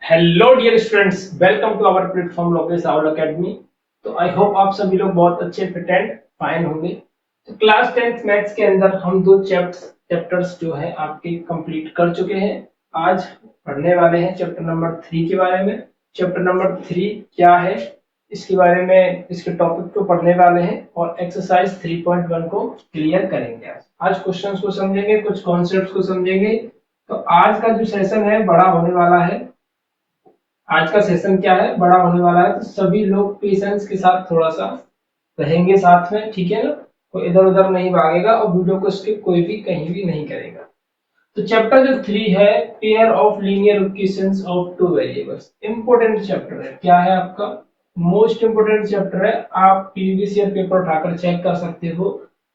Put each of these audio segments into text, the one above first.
Hello dear students, welcome to our platform Lokesh Rahul academy. तो I hope आप सभी लोग बहुत अच्छे फिट एंड फाइन होंगे। तो क्लास 10th मैथ्स के अंदर हम दो चैप्टर्स जो है आपके कंप्लीट कर चुके हैं। आज पढ़ने वाले हैं चैप्टर नंबर 3 के बारे में। चैप्टर नंबर 3 क्या है इसके बारे में, इसके टॉपिक को पढ़ने वाले हैं और एक्सरसाइज 3.1 को क्लियर करेंगे। आज क्वेश्चंस को समझेंगे, कुछ कॉन्सेप्ट्स को समझेंगे। तो आज का जो सेशन है बड़ा होने वाला है। आज का सेशन क्या है, बड़ा होने वाला है। तो सभी लोग पेशेंस के साथ थोड़ा सा रहेंगे साथ में, ठीक है ना। कोई इधर उधर नहीं भागेगा और वीडियो को स्किप कोई भी कहीं भी नहीं करेगा। तो चैप्टर जो 3 है, pair of linear equations of two variables, important chapter है। क्या है आपका मोस्ट इंपोर्टेंट चैप्टर है। आप प्रीवियस ईयर पेपर उठाकर चेक कर सकते हो।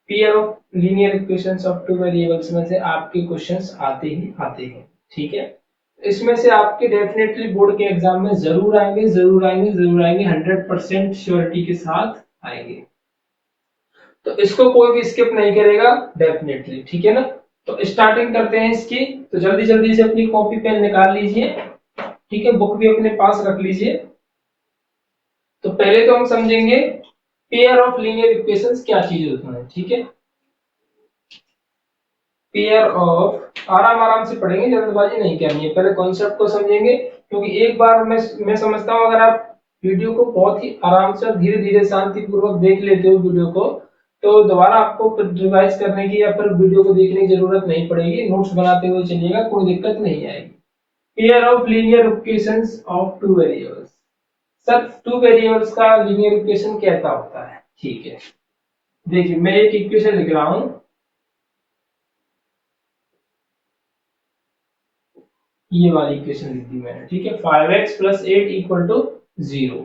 Pair of linear equations of two variables में से आपके क्वेश्चंस आते ही आते हैं, ठीक है। इसमें से आपके डेफिनेटली बोर्ड के एग्जाम में जरूर आएंगे, जरूर आएंगे, जरूर आएंगे, 100% श्योरिटी के साथ आएंगे। तो इसको कोई भी स्किप नहीं करेगा डेफिनेटली, ठीक है ना। तो स्टार्टिंग करते हैं इसकी। तो जल्दी जल्दी से अपनी कॉपी पेन निकाल लीजिए, ठीक है। बुक भी अपने पास रख लीजिए। तो पहले तो हम समझेंगे पेयर ऑफ लीनियर इक्वेशंस क्या चीज होता है, ठीक है। पेयर ऑफ, आराम आराम से पढ़ेंगे, जल्दबाजी नहीं करनी है। पहले कॉन्सेप्ट को समझेंगे, क्योंकि एक बार मैं समझता हूं अगर आप वीडियो को बहुत ही आराम से और धीरे धीरे शांति पूर्वक देख लेते हो वीडियो को, तो दोबारा आपको रिवाइज करने की या फिर वीडियो को देखने की जरूरत नहीं पड़ेगी। नोट्स बनाते हुए चलिएगा, कोई दिक्कत नहीं आएगी। Pair of linear equations of two variables. Sir two variables का लीनियर इक्वेशन कैसा होता है, ठीक है। देखिए मैं एक इक्वेशन लिख रहा हूं, ये वाली इक्वेशन लिख दी मैंने, ठीक है। 5x plus 8 equal to 0।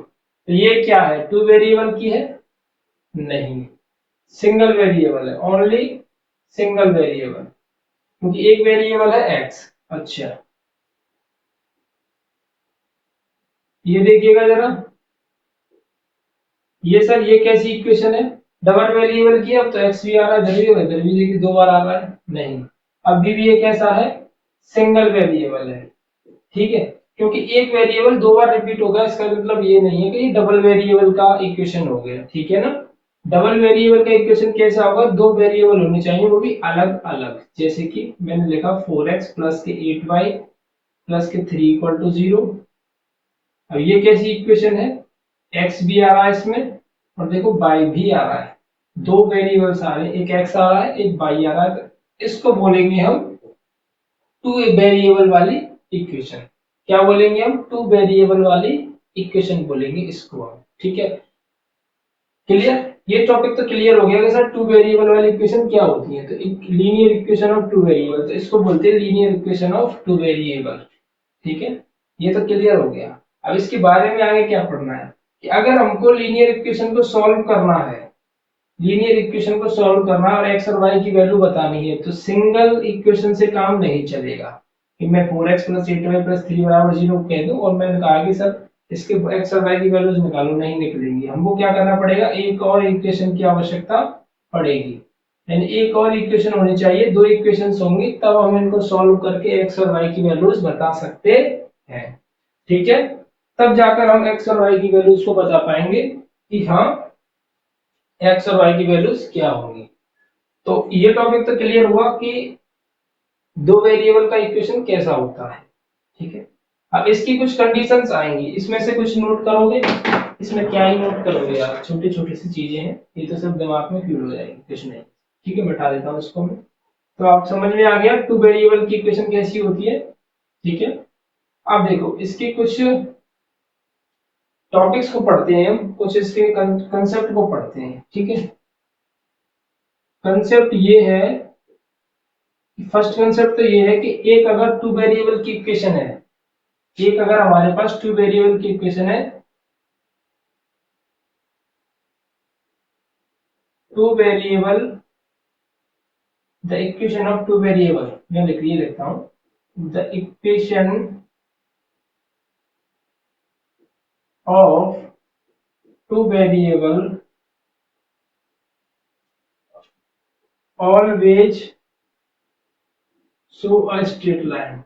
तो ये क्या है, टू वेरिएबल की है? नहीं, सिंगल वेरिएबल है, ओनली सिंगल वेरिएबल, क्योंकि एक वेरिएबल है x। अच्छा, ये देखिएगा जरा, ये सर ये कैसी इक्वेशन है? डबल वेरिएबल की, अब तो x भी आ रहा है, इधर भी देखिए 2 बार आ रहा है। नहीं, अभी भी ये कैसा है, सिंगल वेरिएबल है, ठीक है। क्योंकि एक वेरिएबल 2 बार रिपीट होगा, इसका मतलब ये नहीं है कि ये डबल वेरिएबल का इक्वेशन हो गया, ठीक है ना। डबल वेरिएबल का इक्वेशन कैसा होगा, दो वेरिएबल होने चाहिए, वो भी अलग अलग। जैसे कि मैंने लिखा 4x प्लस के 8y प्लस के 3 इक्वल टू 0। अब ये कैसी इक्वेशन है, x भी आ रहा है इसमें और देखो y भी आ रहा है। दो वेरिएबल्स आ रहे हैं, एक x आ रहा है, एक y आ रहा है। तो इसको बोलेंगे हम टू वेरिएबल वाली इक्वेशन। क्या बोलेंगे हम, टू वेरिएबल वाली इक्वेशन बोलेंगे इसको हम, ठीक है। क्लियर, ये टॉपिक तो क्लियर हो गया कि सर टू वेरिएबल वाली इक्वेशन क्या होती है। तो linear equation of two variable, तो इसको बोलते हैं linear equation of two variable, ठीक है। ये तो क्लियर हो गया। अब इसके बारे में आगे क्या पढ़ना है कि अगर हमको लीनियर इक्वेशन को सॉल्व करना है, लीनियर इक्वेशन को सॉल्व करना और एक्स और वाई की वैल्यू बतानी है, तो सिंगल इक्वेशन से काम नहीं चलेगा कि मैं 4x प्लस 8y प्लस 3 बराबर 0 कह दूं और मैंने कहा कि सर इसके एक्स और वाई की वैल्यूज निकालो, नहीं निकलेंगी। हमको क्या करना पड़ेगा, एक और इक्वेशन की आवश्यकता पड़ेगी। यानी एक और इक्वेशन होनी चाहिए, दो इक्वेशंस होंगी, तब हम इनको सॉल्व करके एक्स और वाई की वैल्यूज बता सकते हैं, ठीक है। तब जाकर हम एक्स और वाई की वैल्यूज को बता पाएंगे कि हाँ एक्स और वाई की वैल्यूज क्या होंगी। तो ये टॉपिक तो क्लियर हुआ कि दो वेरिएबल का इक्वेशन कैसा होता है, ठीक है। अब इसकी कुछ कंडीशंस आएंगी, इसमें से कुछ नोट करोगे। इसमें क्या ही नोट करोगे यार, छोटी छोटी सी चीजें हैं, ये तो सब दिमाग में फीड हो जाएगी, कुछ नहीं, ठीक है। बैठा देता हूँ इसको मैं। तो आप समझ में आ गया टू वेरिएबल की इक्वेशन कैसी होती है, ठीक है। अब देखो इसकी कुछ टॉपिक्स को पढ़ते हैं हम, कुछ इसके कंसेप्ट को पढ़ते हैं, ठीक है। कंसेप्ट ये है, फर्स्ट कंसेप्ट तो ये है कि एक अगर टू वेरिएबल की इक्वेशन है, एक अगर हमारे पास टू वेरिएबल की इक्वेशन है, two variable, the equation of two variable, मैं ये लिखता हूं, the equation of two variable always show a straight line.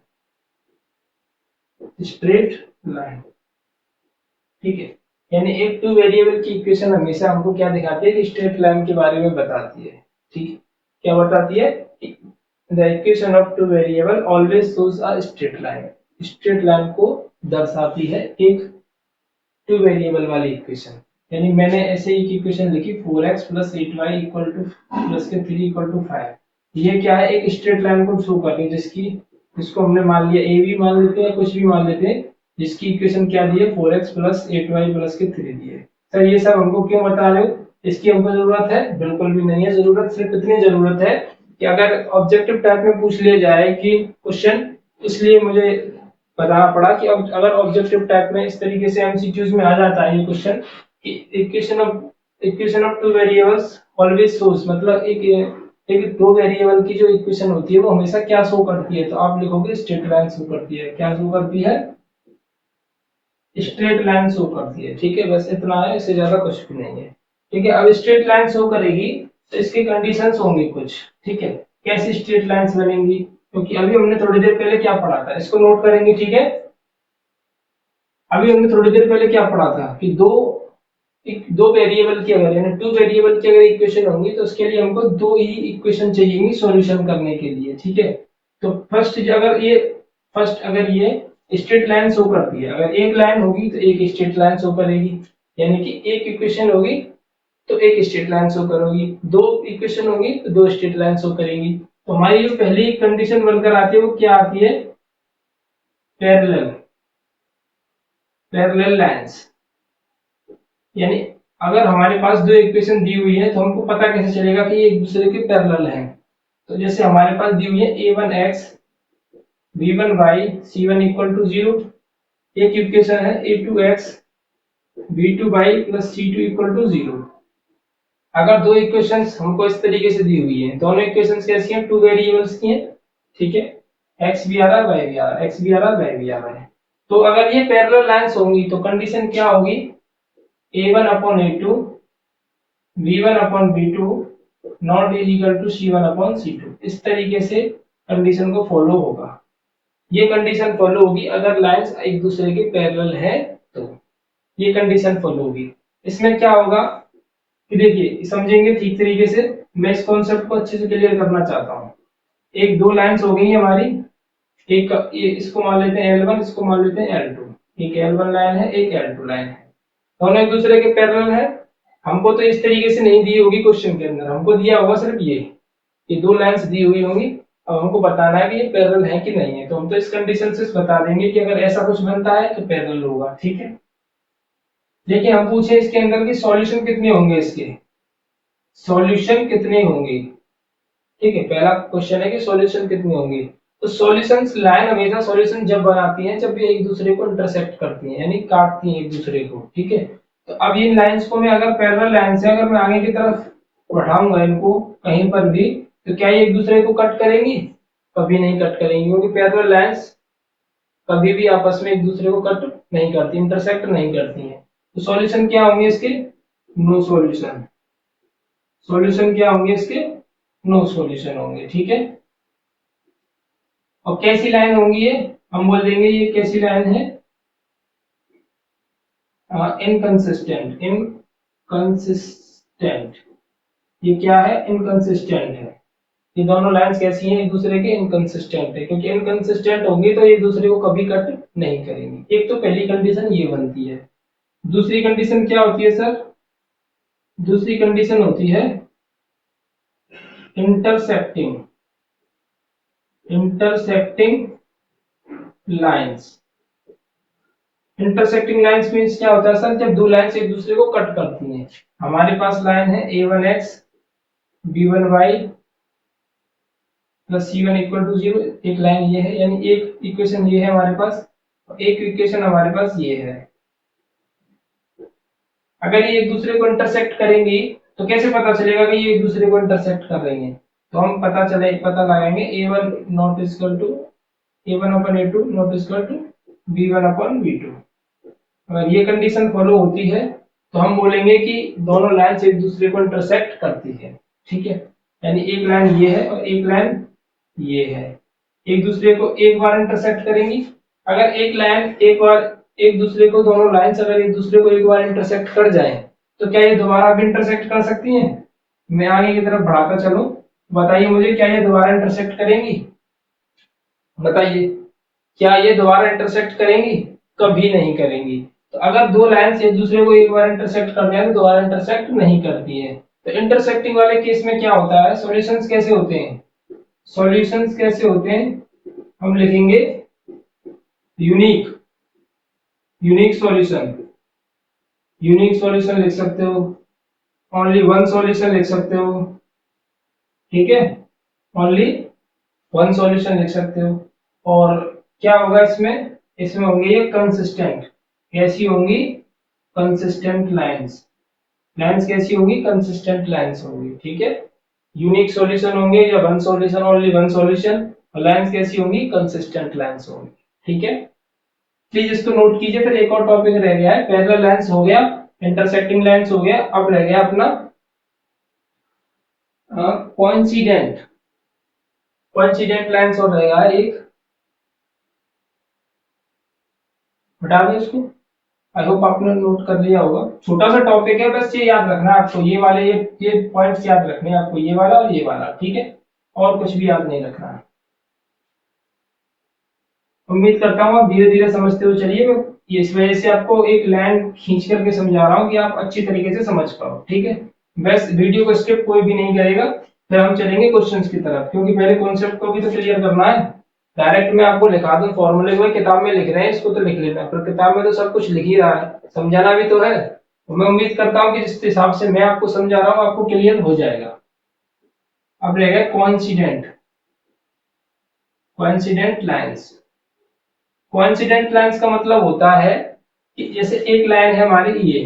Straight line. ठीक है, यानी एक टू वेरिएबल की इक्वेशन हमेशा हमको क्या दिखाती है कि स्ट्रेट लाइन के बारे में बताती है। ठीक है, क्या बताती है? The equation of two variable always shows a straight line. Straight line को दर्शाती है एक टू वेरिएबल वाली इक्वेशन। यानी मैंने ऐसे एक इक्वेशन लिखी 4x + 8y equal two plus के 3 इक्वल टू 5। ये क्या है? एक स्ट्रेट लाइन को शो कर रही है जिसको हमने मान लिया ए भी मान लेते हैं, कुछ भी मान लेते हैं, जिसकी इक्वेशन क्या दी है? 4x + 8y + के 3 दी है। सर ये सब हमको क्यों बता रहे हो? इसकी हमको जरूरत है? बिल्कुल भी नहीं है जरूरत। सिर्फ इतनी जरूरत है कि अगर ऑब्जेक्टिव टाइप में पूछ लिया जाए कि क्वेश्चन, इसलिए मुझे बताना पड़ा कि अब अगर ऑब्जेक्टिव टाइप में इस तरीके से एमसीक्यूज में आ जाता है ये क्वेश्चन कि equation of two variables always shows, मतलब एक दो वेरिएबल की जो इक्वेशन होती है वो हमेशा क्या शो करती है? तो आप लिखोगे स्ट्रेट लाइन शो करती है। क्या शो करती है? स्ट्रेट लाइन शो करती है। ठीक है, बस इतना है, इससे ज्यादा कुछ भी नहीं है। ठीक है, अब स्ट्रेट लाइन शो करेगी तो इसकी कंडीशंस होंगी कुछ। ठीक है, कैसी स्ट्रेट लाइंस बनेंगी? क्योंकि अभी हमने थोड़ी देर पहले क्या पढ़ा था, इसको नोट करेंगे। ठीक है, अभी हमने थोड़ी देर पहले क्या पढ़ा था कि दो वेरिएबल की अगर यानी टू वेरिएबल की अगर इक्वेशन होंगी तो उसके लिए हमको दो ही इक्वेशन चाहिए सॉल्यूशन करने के लिए। ठीक है, तो फर्स्ट अगर ये स्ट्रेट लाइन शो करती है, अगर एक लाइन होगी तो एक स्ट्रेट लाइन शो करेगी, यानी कि एक इक्वेशन होगी तो एक स्ट्रेट लाइन शो करेगी, दो इक्वेशन होगी तो दो स्ट्रेट लाइन शो करेंगी। तो हमारी जो पहली कंडीशन बनकर आती है वो क्या आती है? Parallel lines. यानी अगर हमारे पास दो इक्वेशन दी हुई है तो हमको पता कैसे चलेगा कि ये एक दूसरे के पैरेलल हैं? तो जैसे हमारे पास दी हुई है a1x b1y c1 equal to 0, एक इक्वेशन है a2x b2y plus c2 equal to 0। अगर दो इक्वेशंस हमको इस तरीके से दी हुई है, दोनों इक्वेशंस कैसी हैं? टू वेरिएबल्स की हैं। ठीक है, x भी आ रहा है y भी आ रहा है, x भी आ रहा है y भी आ रहा है। तो अगर ये पैरेलल लाइंस होंगी तो कंडीशन क्या होगी? a1/a2 b1/b2 not is equal to c1/c2। इस तरीके से कंडीशन को फॉलो होगा। ये कंडीशन फॉलो होगी अगर लाइंस एक दूसरे के पैरेलल है तो ये कंडीशन फॉलो होगी। इसमें क्या होगा कि देखिए समझेंगे ठीक तरीके से, मैं इस कॉन्सेप्ट को अच्छे से क्लियर करना चाहता हूँ। एक दो लाइंस हो गई हमारी, एक इसको मान लेते हैं L1, इसको मान लेते हैं L2। एक L1 लाइन है, एक L2 लाइन है, दोनों एक दूसरे के पैरेलल है। हमको तो इस तरीके से नहीं दी होगी क्वेश्चन के अंदर, हमको दिया होगा सिर्फ ये दो लाइंस दी हुई होंगी। अब हमको बताना है कि ये पैरेलल है कि नहीं है, तो हम तो इस कंडीशन से बता देंगे कि अगर ऐसा कुछ बनता है तो पैरेलल होगा। ठीक है, देखिए हम पूछे इसके अंदर की सॉल्यूशन कितने होंगे, इसके सॉल्यूशन कितने होंगे? ठीक है, पहला क्वेश्चन है कि सॉल्यूशन कितने होंगे। तो सॉल्यूशंस लाइन हमेशा सॉल्यूशन जब बनाती हैं जब ये एक दूसरे को इंटरसेक्ट करती हैं, यानी काटती हैं एक दूसरे को। ठीक है, तो अब इन लाइंस को मैं अगर पैरेलल लाइन से अगर मैं आगे की तरफ बढ़ाऊंगा इनको कहीं पर भी, तो क्या ये एक दूसरे को कट करेंगी? कभी नहीं कट करेंगी, क्योंकि पैरेलल लाइंस कभी भी आपस में एक दूसरे को कट नहीं करती, इंटरसेक्ट नहीं करती हैं। तो सॉल्यूशन क्या होंगे इसके? No solution. सॉल्यूशन क्या होंगे इसके? नो सॉल्यूशन होंगे। ठीक है, और कैसी लाइन होंगी ये? हम बोल देंगे ये कैसी लाइन है? इनकंसिस्टेंट। इनकंसिस्टेंट, ये क्या है? इनकंसिस्टेंट है। ये दोनों लाइंस कैसी हैं? एक दूसरे के इनकंसिस्टेंट है, क्योंकि इनकंसिस्टेंट होंगी तो एक दूसरे को कभी कट नहीं करेंगी। एक तो पहली कंडीशन ये बनती है। दूसरी कंडीशन क्या होती है सर? दूसरी कंडीशन होती है intersecting lines. Intersecting lines means क्या होता है सर? जब दो लाइंस एक दूसरे को कट करती हैं। हमारे पास लाइन है a1x b1y plus c1 equal to 0, एक लाइन ये है, यानी एक इक्वेशन ये है हमारे पास, एक इक्वेशन हमारे पास ये है। अगर ये एक दूसरे को इंटरसेक्ट करेंगी तो कैसे पता चलेगा कि ये एक दूसरे को इंटरसेक्ट कर रही हैं? तो हम पता लगाएंगे a1 not equal to a1/a2 not equal to b1/b2। अगर ये कंडीशन फॉलो होती है तो हम बोलेंगे कि दोनों लाइंस एक दूसरे को इंटरसेक्ट करती है। ठीक है, यानी एक लाइन ये है और एक लाइन ये है, एक दूसरे को एक बार इंटरसेक्ट करेंगी। अगर एक लाइन एक बार एक दूसरे को, दोनों लाइंस अगर एक दूसरे को एक बार इंटरसेक्ट कर जाए तो क्या ये दोबारा भी इंटरसेक्ट कर सकती हैं? मैं आगे की तरफ बढ़ाता चलूं, बताइए मुझे, क्या ये दोबारा इंटरसेक्ट करेंगी? बताइए, क्या ये दोबारा इंटरसेक्ट करेंगी? कभी नहीं करेंगी। तो अगर दो लाइंस एक दूसरे को एक बार इंटरसेक्ट कर जाए तो दोबारा इंटरसेक्ट नहीं करती है। तो इंटरसेक्टिंग वाले केस में क्या होता है, सॉल्यूशंस कैसे होते हैं? सॉल्यूशंस कैसे होते हैं? हम लिखेंगे unique, unique solution, unique solution लिख सकते हो, ओनली वन सॉल्यूशन लिख सकते हो, ठीक है, ओनली वन सॉल्यूशन लिख सकते हो। और क्या होगा इसमें? इसमें होंगे ये कंसिस्टेंट, कैसी होंगी? कंसिस्टेंट लाइंस, लाइंस कैसी होंगी? कंसिस्टेंट लाइंस होंगी, ठीक है। यूनिक सॉल्यूशन होंगे या one solution, only one solution, और लाइंस कैसी होंगी? कंसिस्टेंट लाइंस होंगी, ठीक है। प्लीज इसको नोट कीजिए। फिर एक और टॉपिक रह गया है, पैरेलल लाइंस हो गया, इंटरसेक्टिंग लाइंस हो गया, अब रह गया अपना कोइंसिडेंट, कोइंसिडेंट लाइंस और रहेगा एक, बता दें इसको। आई होप आपने नोट कर लिया होगा, छोटा सा टॉपिक है, बस ये याद रखना है आपको, ये वाले ये पॉइंट्स याद रखने हैं आपको, ये वाला और ये वाला, ठीक है, और कुछ भी याद नहीं रखना है। उम्मीद करता हूँ आप धीरे धीरे समझते हुए चलिए। मैं इस वजह से आपको एक लाइन खींच करके समझा रहा हूँ कि आप अच्छी तरीके से समझ पाओ, ठीक है। बस वीडियो को स्किप कोई भी नहीं करेगा। फिर हम चलेंगे क्वेश्चंस की तरफ, क्योंकि पहले कॉन्सेप्ट को भी तो क्लियर करना है। डायरेक्ट मैं आपको लिखा दूं फॉर्मूले को, किताब में लिख रहे हैं इसको तो लिख लेना, पर किताब में तो सब कुछ लिख ही रहा है, समझाना भी तो है। तो मैं उम्मीद करता हूँ कि जिस हिसाब से मैं आपको समझा रहा हूँ आपको क्लियर हो जाएगा। अब रहेगा coincident, coincident lines. Coincident lines का मतलब होता है कि जैसे एक लाइन है हमारी ये,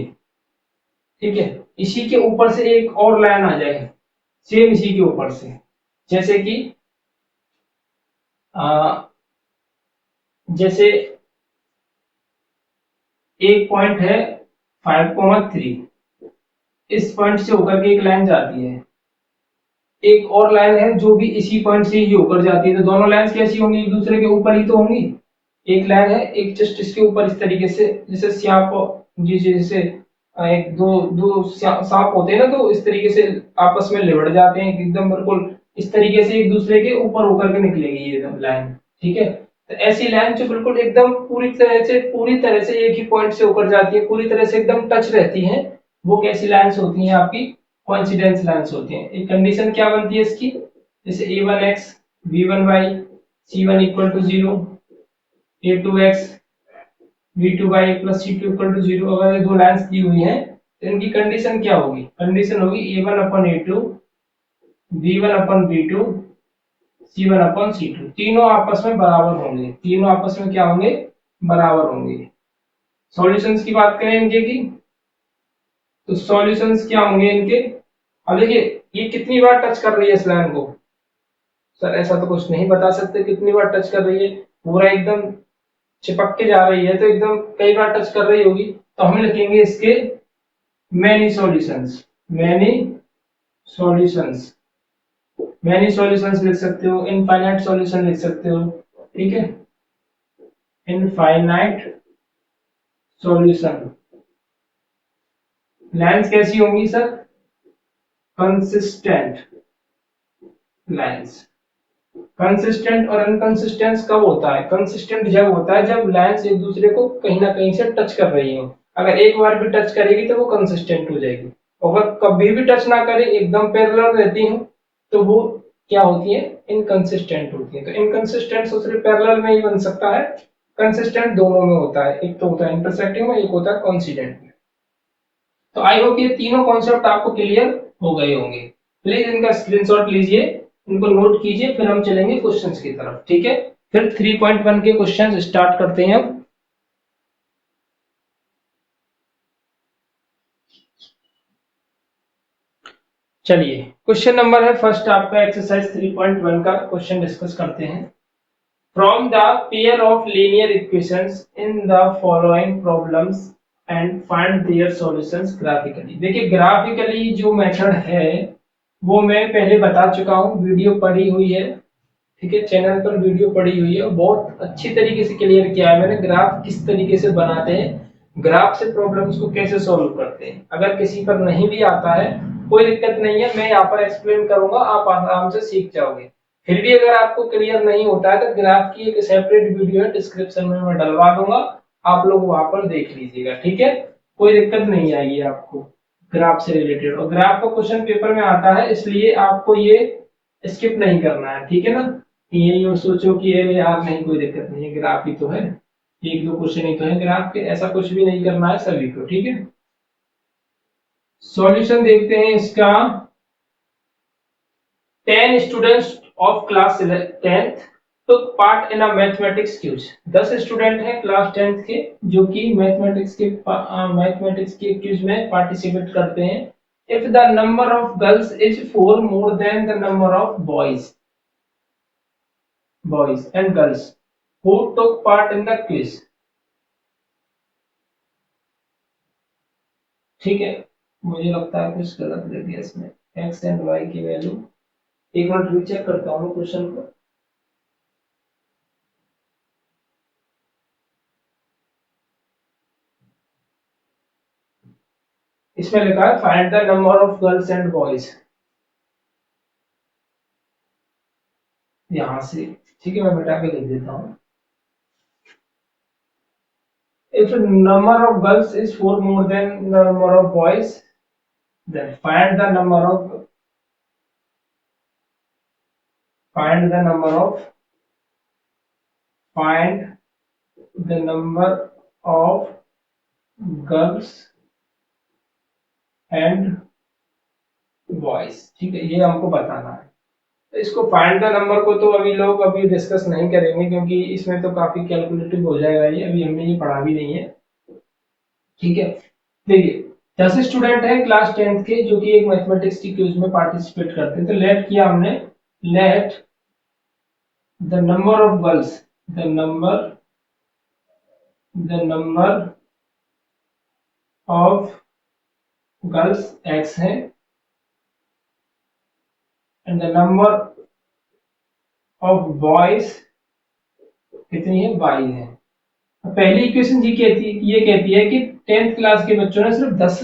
ठीक है, इसी के ऊपर से एक और लाइन आ जाए, सेम इसी के ऊपर से, जैसे कि जैसे एक पॉइंट है 5,3, इस पॉइंट से होकर के एक लाइन जाती है, एक और लाइन है जो भी इसी पॉइंट से ही होकर जाती है, तो दोनों लाइंस कैसी होंगी? एक दूसरे के ऊपर ही तो होंगी। एक लाइन है, एक जस्ट इसके ऊपर इस तरीके से, जैसे सांप, जी जैसे एक दो दो सांप होते हैं ना, तो इस तरीके से आपस में लिबड़ जाते हैं एकदम, बिल्कुल इस तरीके से एक दूसरे के ऊपर होकर के निकलेगी ये लाइन, ठीक है। तो ऐसी लाइन जो बिल्कुल एकदम पूरी तरह से एक ही पॉइंट से होकर जाती है, पूरी तरह से एकदम टच रहती है, वो कैसी लाइंस होती हैं? आपकी कोइंसिडेंस लाइंस होती हैं। एक कंडीशन क्या बनती है इसकी? जैसे a1x b1y c1 equal to 0, a2x v2y plus c2 equal to 0। अगर ये दो लाइंस दी हुई हैं तो इनकी कंडीशन क्या होगी? कंडीशन होगी a1 अपन a2 b1 अपन b2 c1 अपन c2, तीनों आपस में बराबर होंगे, तीनों आपस में क्या होंगे? बराबर होंगे। सॉल्यूशंस की बात करें इनके की, तो सॉल्यूशंस क्या होंगे इनके? अब देखिए ये कितनी बार टच कर रही है इस लाइन को? सर ऐसा तो कुछ नहीं बता सकते कितनी बार टच कर रही है, पूरा एकदम चिपक के जा रही है तो एकदम कई बार टच कर रही होगी, तो हम लिखेंगे इसके many solutions, many solutions, many solutions लिख सकते हो, इनफाइनाइट सॉल्यूशन लिख सकते हो, ठीक है, इनफाइनाइट सॉल्यूशन। लाइंस कैसी होंगी सर? Consistent lines. कंसिस्टेंट और अनकंसिस्टेंट कब होता है? कंसिस्टेंट जब होता है जब लाइंस एक दूसरे को कहीं ना कहीं से टच कर रही हो, अगर एक बार भी टच करेगी तो वो कंसिस्टेंट हो जाएगी, अगर कभी भी टच ना करे एकदम पैरेलल रहती हो तो वो क्या होती है? इनकंसिस्टेंट होती है। तो इनकंसिस्टेंट तो सिर्फ पैरेलल में ही बन सकता है, कंसिस्टेंट दोनों में होता है, एक तो होता है इंटरसेक्टिंग में, एक होता है कोइंसिडेंट में। तो आई होप ये तीनों कॉन्सेप्ट आपको क्लियर हो गए होंगे। प्लीज इनका स्क्रीनशॉट लीजिए, इनको नोट कीजिए, फिर हम चलेंगे क्वेश्चंस की तरफ, ठीक है। फिर 3.1 के क्वेश्चंस स्टार्ट करते हैं अब। चलिए क्वेश्चन नंबर है फर्स्ट आपका एक्सरसाइज 3.1 का क्वेश्चन डिस्कस करते हैं। From the pair of linear equations in the following problems and find their solutions graphically. देखिए ग्राफिकली जो मेथड है वो मैं पहले बता चुका हूं, वीडियो पड़ी हुई है, ठीक है, चैनल पर वीडियो पड़ी हुई है, बहुत अच्छी तरीके से क्लियर किया है मैंने, ग्राफ किस तरीके से बनाते हैं, ग्राफ से प्रॉब्लम्स को कैसे सॉल्व करते हैं। अगर किसी पर नहीं भी आता है कोई दिक्कत नहीं है, मैं यहाँ पर एक्सप्लेन करूंगा, आप आराम से सीख जाओगे। फिर भी अगर आपको क्लियर नहीं होता है तो ग्राफ की एक सेपरेट वीडियो है, डिस्क्रिप्शन में मैं डलवा दूंगा, आप लोग वहां पर देख लीजिएगा। ठीक है, कोई दिक्कत नहीं आएगी आपको ग्राफ से रिलेटेड, और ग्राफ का क्वेश्चन पेपर में आता है, इसलिए आपको ये स्किप नहीं करना है। ठीक है ना, कि ये और सोचो कि अरे यार नहीं कोई दिक्कत नहीं है, ग्राफ ही तो है, एक दो क्वेश्चन ही तो है ग्राफ के, ऐसा कुछ भी नहीं करना है सभी को। ठीक है, सॉल्यूशन देखते हैं इसका। 10 students of class 10th took part in a mathematics quiz। 10 student हैं क्लास 10th के जो कि मैथमेटिक्स के क्विज में पार्टिसिपेट करते हैं। If the number of girls is 4 more than the number of boys and girls who took part in the quiz. ठीक है, मुझे लगता है कुछ गलत लग गया इसमें, एक्स एंड वाई की वैल्यू, एक मिनट रीचेक करता हूँ क्वेश्चन को। इसमें लिखा है find the number of girls and boys, यहां से। ठीक है, मैं मिटा के लिख देता हूँ। If number of girls is 4 more than the number of boys, then find the number of girls and boys. ठीक है, ये हमको बताना है। तो इसको फाइंड द नंबर को तो अभी डिस्कस नहीं करेंगे, क्योंकि इसमें तो काफी कैलकुलेटिव हो जाएगा ये, अभी हमने ये पढ़ा भी नहीं है। ठीक है, देखिए 10 स्टूडेंट हैं क्लास 10th के जो कि एक मैथमेटिक्स की क्विज में पार्टिसिपेट करते हैं। तो लेट किया हमने, let the number of girls, the number of girls x है and the number of boys कितनी है, y है। पहली इक्वेशन ये कहती है कि 10th क्लास के बच्चों ने सिर्फ 10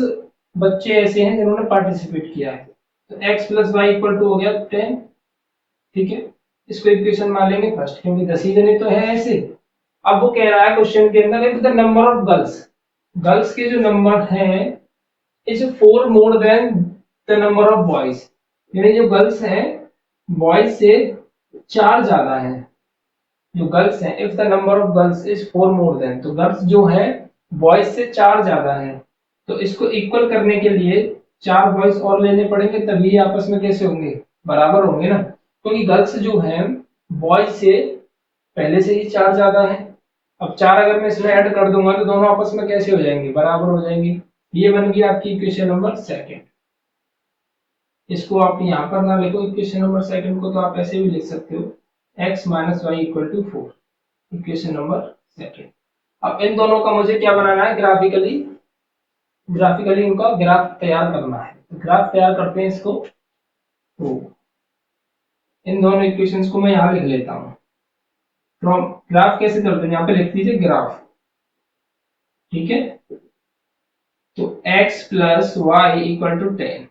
बच्चे ऐसे हैं जिन्होंने पार्टिसिपेट किया है, तो x plus y equal to हो गया 10। ठीक है, इसको इक्वेशन मान लेंगे फर्स्ट, क्योंकि 10 ही जने तो है ऐसे। अब वो कह रहा है क्वेश्चन के अंदर, if the number of girls, girls के जो नंबर हैं is 4 more than the number of boys, यानी जो गर्ल्स हैं बॉयज से 4 ज्यादा है। जो गर्ल्स हैं, if the number of girls is 4 more than, तो गर्ल्स जो है बॉयज से 4 ज्यादा है, तो इसको इक्वल करने के लिए 4 बॉयज और लेने पड़ेंगे, तभी आपस में कैसे होंगे, बराबर होंगे ना, क्योंकि गर्ल्स जो है बॉयज से पहले से ही 4 ज्यादा है। अब 4 अगर मैं इसमें ऐड कर दूंगा तो दोनों आपस में कैसे हो जाएंगे, बराबर हो जाएंगे। ये बन गई आपकी इक्वेशन नंबर सेकंड। इसको आप यहाँ पर ना लिखो इक्वेशन नंबर सेकंड को, तो आप ऐसे भी लिख सकते हो x minus y equal to 4, equation number second. अब इन दोनों का मुझे क्या बनाना है, ग्राफिकली उनका ग्राफ तैयार करना है। तो ग्राफ तैयार करते हैं इसको, तो इन दोनों इक्वेशंस को मैं यहाँ लिख लेता हूँ। फ्रॉम ग्राफ कैसे करते हैं, यहाँ पे लिख दीजिए ग्राफ। ठीक है, तो x plus y equal to 10,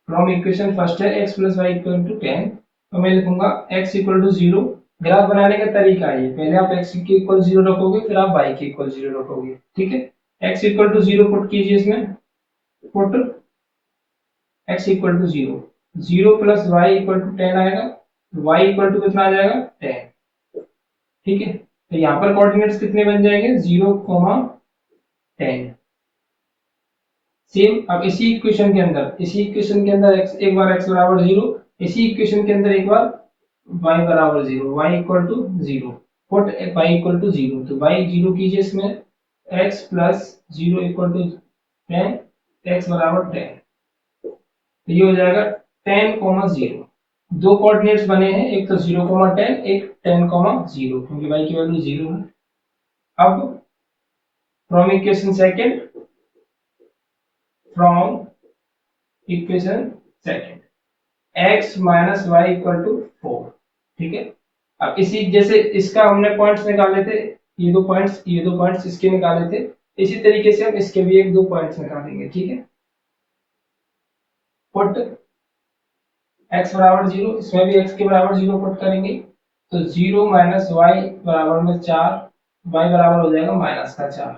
from equation first है x plus y equal to 10, तो मैं लिखूंगा x इक्वल टू 0। ग्राफ बनाने का तरीका है, पहले आप x के इक्वल 0 रखोगे, फिर आप y के इक्वल 0 रखोगे। ठीक है, x इक्वल टू 0 पुट कीजिए इसमें, put x equal to 0, 0 plus y equal to 10 आएगा, y इक्वल टू कितना आ जाएगा 10। ठीक है, तो यहाँ पर कोऑर्डिनेट्स कितने बन जाएंगे, 0, 10। सेम अब इसी इक्वेशन के अंदर x, एक बार x बराबर 0, इसी इक्वेशन के अंदर एक बार y बराबर 0, y equal to 0, put y equal to 0, तो y 0 कीजिए इसमें, x plus 0 equal to 10, x बराबर 10, तो ये हो जाएगा 10, 0। दो कोऑर्डिनेट्स बने हैं, एक तो 0, 10, एक 10, 0, क्योंकि y की वैल्यू 0 है। अब from equation second, x minus y equal to 4। ठीक है, अब इसी जैसे इसका हमने पॉइंट्स निकाले थे, ये दो पॉइंट्स इसके निकाले थे, इसी तरीके से हम इसके भी एक दो पॉइंट्स निकालेंगे। ठीक है, पुट x बराबर 0, इसमें भी x के बराबर 0 पुट करेंगे, तो 0 माइनस वाई बराबर में 4, y बराबर हो जाएगा माइनस का 4।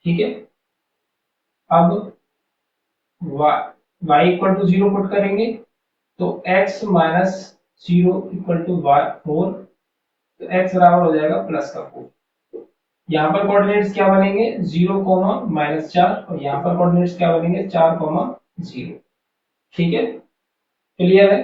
ठीक है, अब y इक्वल टू 0 पुट करेंगे, तो x माइनस 0 इक्वल टू 4, तो x बराबर हो जाएगा प्लस का 4। यहाँ पर कोऑर्डिनेट्स क्या बनेंगे, 0 कोमा माइनस 4, और यहाँ पर कोऑर्डिनेट्स क्या बनेंगे, 4 कोमा 0। ठीक है, क्लियर है।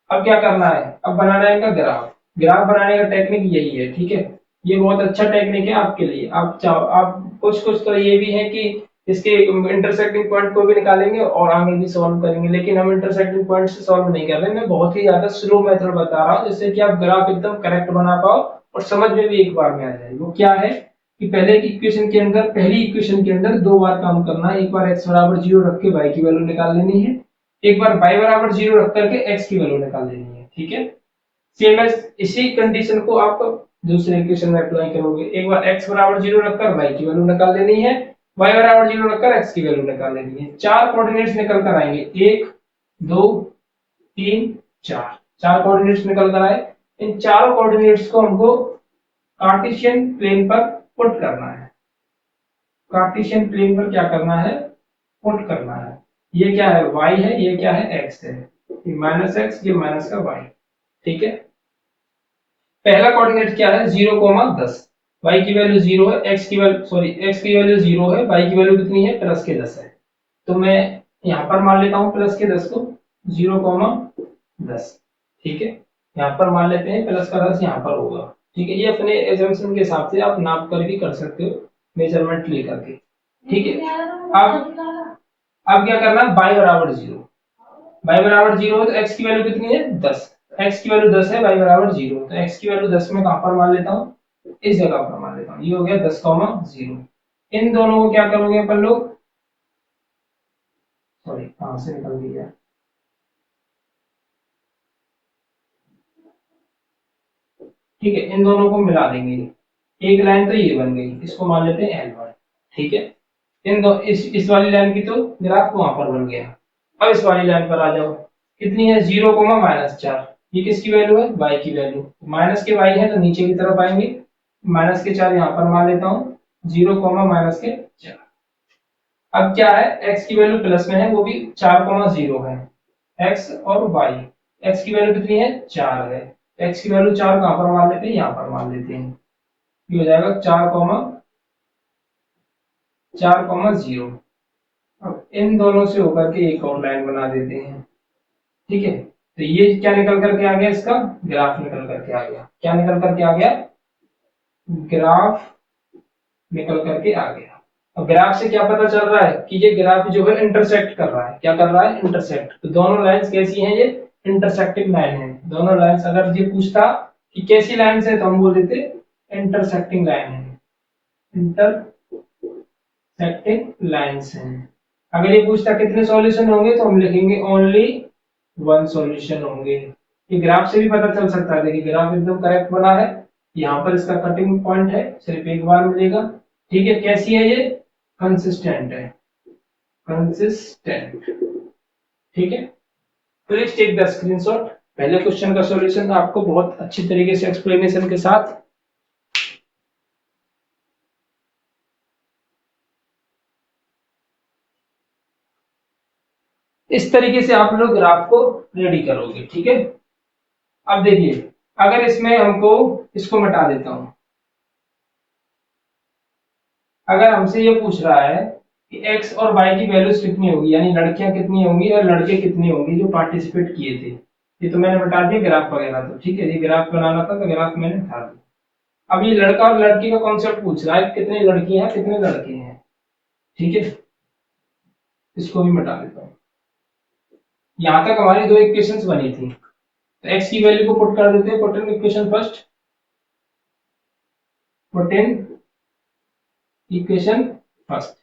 अब क्या करना है, अब बनाना है इनका ग्राफ। ग्राफ बनाने का टेक्निक यही है। ठीक है, ये बहुत अच्छा टेक्निक है आपके लिए। आप चाहो, आप कुछ कुछ तो ये भी है कि इसके इंटरसेक्टिंग पॉइंट को भी निकालेंगे और आगे भी सॉल्व करेंगे, लेकिन हम इंटरसेक्टिंग पॉइंट से सॉल्व नहीं कर रहे, मैं बहुत ही ज्यादा स्लो मेथड बता रहा हूँ, जिससे कि आप ग्राफ एकदम करेक्ट बना पाओ और समझ में भी एक बार में आ जाए। वो क्या है कि पहले की इक्वेशन के अंदर, पहली इक्वेशन के अंदर दो बार काम करना है। एक बार x बराबर 0 रख के y की वैल्यू निकाल लेनी है, एक बार y बराबर 0 रख करके x की वैल्यू निकाल लेनी है। ठीक है, सेम एज इसी कंडीशन को आप दूसरे इक्वेशन में अप्लाई करोगे। एक बार x बराबर 0 रखकर y की वैल्यू निकाल लेनी है, y बराबर 0 रखकर x की वैल्यू निकाल लेनी है। चार कोऑर्डिनेट्स निकल कर आएंगे, 1 2 3 4, चार कोऑर्डिनेट्स निकल कर आए। इन चारों कोऑर्डिनेट्स को हमको कार्टेशियन प्लेन पर पुट करना है। कार्टेशियन प्लेन पर क्या करना है, पुट करना है। ये क्या है, y है, ये क्या है, x है, ये माइनस एक्स, ये माइनस का y। ठीक है, पहला कोऑर्डिनेट क्या है, 0,10, y की वैल्यू 0 है, x की वैल्यू x की वैल्यू 0 है, y की वैल्यू कितनी है, प्लस के 10 है। तो मैं यहाँ पर मान लेता हूँ प्लस के 10 को, 0,10। ठीक है, यहाँ पर मान लेते हैं प्लस का 10 यहाँ पर होगा। ठीक है, ये अपने एजम्पशन के हिसाब से आप नाप कर भी कर सकते हो, मेजरमेंट लेकर के। ठीक है, अब क्या करना है, y बराबर 0, y बराबर 0 है तो x की वैल्यू कितनी है, 10, x की वैल्यू 10 है, y बराबर 0, तो x की वैल्यू 10 में कहां पर मान लेता हूं, इस जगह पर मान लेता हूं। ये हो गया 10,0। इन दोनों को क्या करोगे अपन लोग, सॉरी कहां से निकल गया, ठीक है, इन दोनों को मिला देंगे, एक लाइन तो ये बन गई, इसको मान लेते हैं L1। ठीक है, इन दो इस वाली लाइन की तो ग्राफ वहां पर बन गया। अब इस वाली लाइन पर आ जाओ, कितनी है, 0,-4, ये किसकी वैल्यू है, y की वैल्यू, माइनस के y है तो नीचे की तरफ आएंगे, माइनस के 4 यहाँ पर मान लेता हूँ, 0,-4। अब क्या है, x की वैल्यू प्लस में है, वो भी 4,0 है, x और y, x की वैल्यू कितनी है, 4 है, x की वैल्यू 4 कहां पर मान लेते हैं, यहाँ पर मान लेते हैं। ये हो जाएगा 4,0। अब इन दोनों से होकर के एक और लाइन बना देते हैं। ठीक है, तो ये क्या निकल करके आ गया, इसका ग्राफ निकल करके आ गया। क्या निकल करके आ गया, ग्राफ निकल करके आ गया। अब ग्राफ से क्या पता चल रहा है कि ये ग्राफ जो है इंटरसेक्ट कर रहा है, क्या कर रहा है, इंटरसेक्ट। तो दोनों लाइंस कैसी हैं, ये इंटरसेक्टिंग लाइन है। दोनों लाइंस, अगर ये पूछता कि कैसी लाइन है तो हम बोल देते इंटरसेक्टिंग लाइन है, इंटरसेक्टिंग लाइंस है। अगर ये पूछता कितने सॉल्यूशन होंगे तो हम लिखेंगे ओनली वन सॉल्यूशन होंगे। ये ग्राफ से भी पता चल सकता है, देखिए ग्राफ एकदम करेक्ट बना है, यहाँ पर इसका कटिंग पॉइंट है, सिर्फ एक बार मिलेगा। ठीक है, कैसी है ये, कंसिस्टेंट है, कंसिस्टेंट। ठीक है, प्लीज टेक द स्क्रीनशॉट। पहले क्वेश्चन का सॉल्यूशन आपको बहुत अच्छी तरीके से एक्सप्लेनेशन के साथ इस तरीके से आप लोग ग्राफ को रेडी करोगे। ठीक है, अब देखिए, अगर इसमें हमको इसको मिटा देता हूं, अगर हमसे ये पूछ रहा है कि x और y की वैल्यूज कितनी होगी, यानी लड़कियां कितनी होंगी और लड़के कितने होंगे जो पार्टिसिपेट किए थे, ये तो मैंने बता दिया ग्राफ वगैरह। तो ठीक है, ये ग्राफ बनाना था तो ग्राफ मैंने बता दिया। अब ये लड़का और लड़की का कॉन्सेप्ट पूछ रहा है, कितने लड़की हैं कितने लड़के हैं। ठीक है, इसको भी मिटा देता हूँ। यहां तक हमारी दो इक्वेशंस बनी थी, तो x की वैल्यू को पुट कर देते हैं, put in equation first, put in equation first.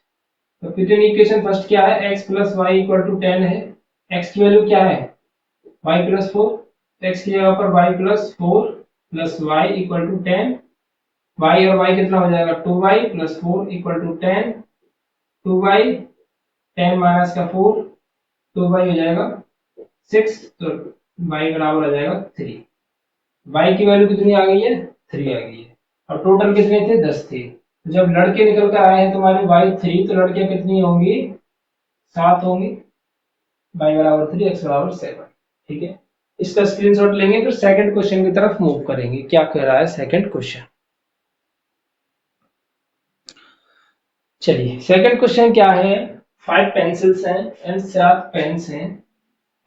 तो पुट इन इक्वेशन फर्स्ट क्या है, x plus y equal to 10 है, x की वैल्यू क्या है, y प्लस 4, x की जगह पर y plus 4 plus y equal to 10, y और y कितना हो जाएगा 2y plus 4 equal to 10, 2y 10 minus का 4, 2y हो जाएगा 6, तो y बराबर आ जाएगा 3। y की वैल्यू कितनी आ गई है 3 आ गई है, और टोटल कितने थे 10 थे। तो जब लड़के निकल कर आए हैं तुम्हारे y 3, तो लड़कियां कितनी होंगी 7 होंगी, y बराबर 3 x बराबर 7। ठीक है, इसका स्क्रीनशॉट लेंगे, फिर सेकंड क्वेश्चन की तरफ मूव करेंगे। क्या कह रहा है सेकंड क्वेश्चन, चलिए सेकंड क्वेश्चन क्या है। 5 पेंसिल्स हैं एंड 7 पेन्स हैं,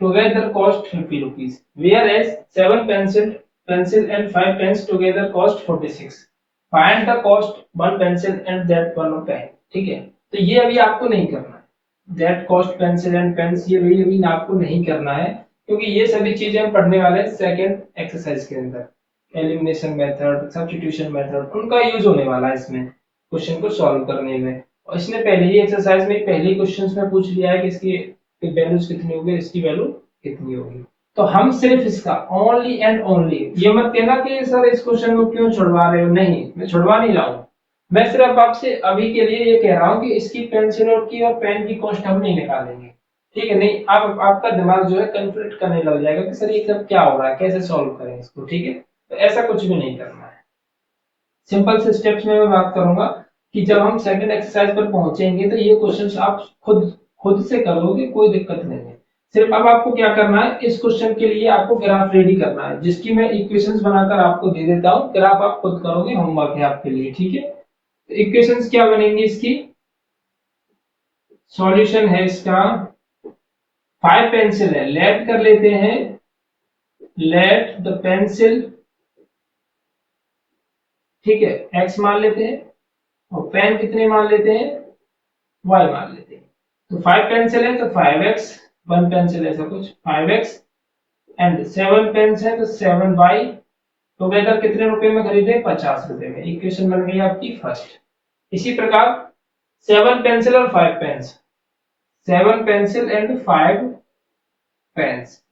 together cost 50 rupees, where as 7 pencil and 5 pens together cost 46, find the cost 1 pencil and that 1 pen. ठीक है, तो ये अभी आपको नहीं करना है, that cost pencil and pens ये अभी आपको नहीं करना है, क्योंकि ये सभी चीजें हम पढ़ने वाले हैं सेकंड एक्सरसाइज के अंदर। एलिमिनेशन मेथड, सब्स्टिट्यूशन मेथड, उनका यूज होने वाला है इसमें क्वेश्चन को सॉल्व करने में। और इसने पहले ही एक्सरसाइज में पहले ही क्वेश्चंस में पूछ लिया है कि इसकी वैल्यूज कितनी होगी, इसकी वैल्यू कितनी होगी। तो हम सिर्फ इसका ओनली एंड ओनली, ये मत कहना कि सर इस क्वेश्चन को क्यों छुड़वा रहे हो, नहीं मैं छुड़वा नहीं रहा हूं, मैं सिर्फ आपसे अभी के लिए ये कह रहा हूं कि इसकी पेंसिल और की और पेन की कॉस्ट हम नहीं निकालेंगे। ठीक है, नहीं आप आपका दिमाग जो है कंफ्यूज करने लग जाएगा कि सर ये सब क्या हो रहा है, कैसे सॉल्व करें इसको। ठीक है, तो ऐसा कुछ भी नहीं करना है, सिंपल से स्टेप्स में मैं बात करूंगा कि जब हम सेकंड एक्सरसाइज पर पहुंचेंगे तो ये क्वेश्चंस आप खुद से करोगे, कोई दिक्कत नहीं है। सिर्फ अब आपको क्या करना है, इस क्वेश्चन के लिए आपको ग्राफ रेडी करना है, जिसकी मैं इक्वेशंस बनाकर आपको दे देता हूं, ग्राफ आप खुद करोगे, होमवर्क है आपके लिए। ठीक है, तो इक्वेशंस क्या बनेंगी, इसकी सॉल्यूशन है इसका 5 पेंसिल है, लेट कर लेते हैं, लेट द पेंसिल, ठीक है x मान लेते हैं, और पेन कितने मान लेते हैं y मान लेते हैं। तो 5 पेंसिल है तो 5x, 1 पेंसिल ऐसा कुछ 5x, एंड 7 पेन्स है तो 7y, टुगेदर कितने रुपए में खरीदे 50 रुपए में। इक्वेशन बन गई आपकी फर्स्ट। इसी प्रकार 7 पेंसिल और 5 पेन्स, 7 पेंसिल एंड 5 पेन्स,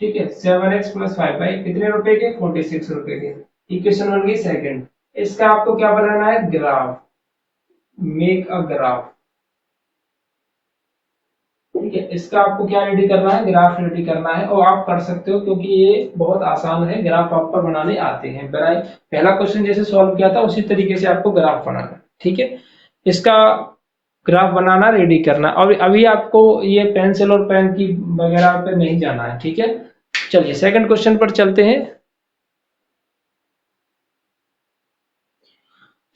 ठीक है 7x प्लस 5y कितने रुपए के 46 रुपए के। इक्वेशन बन गई सेकंड। इसका आपको क्या बनाना है, ग्राफ, मेक अ ग्राफ। ठीक है, इसका आपको क्या रेडी करना है, ग्राफ रेडी करना है, और आप कर सकते हो क्योंकि ये बहुत आसान है, ग्राफ आपको बनाने आते हैं। पहला क्वेश्चन जैसे सॉल्व किया था उसी तरीके से आपको ग्राफ बनाना। ठीक है, इसका ग्राफ बनाना रेडी करना, और अभी आपको ये पेंसिल और पेन की वगैरह पे नहीं जाना है। ठीक है, चलिए सेकंड क्वेश्चन पर चलते हैं।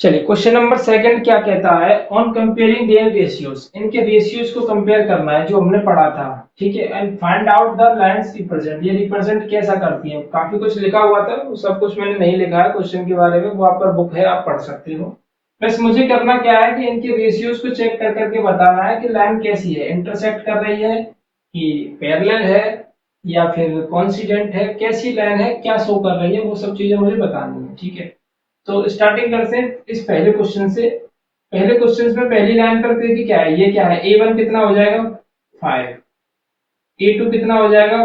चलिए क्वेश्चन नंबर सेकंड क्या कहता है, ऑन कंपेयरिंग देयर रेशियोज, इनके रेशियोज को कंपेयर करना है जो हमने पढ़ा था। ठीक है, and find out the lines represent, ये रिप्रेजेंट कैसा करती हैं। काफी कुछ लिखा हुआ था, वो सब कुछ मैंने नहीं लिखा है क्वेश्चन के बारे में, वो आप पर बुक है, आप पढ़ सकते हो। बस मुझे करना क्या है कि इनके रेशियोज को चेक कर करके बताना है कि लाइन कैसी है, इंटरसेक्ट कर रही है कि पैरेलल है या फिर कोइंसिडेंट है, कैसी लाइन है, क्या शो कर रही है, वो सब चीजें मुझे बतानी है। ठीक है, तो स्टार्टिंग करते हैं इस पहले क्वेश्चन से। पहले क्वेश्चन में पहली लाइन पर देखिए क्या है, ये क्या है, a1 कितना हो जाएगा 5, a2 कितना हो जाएगा,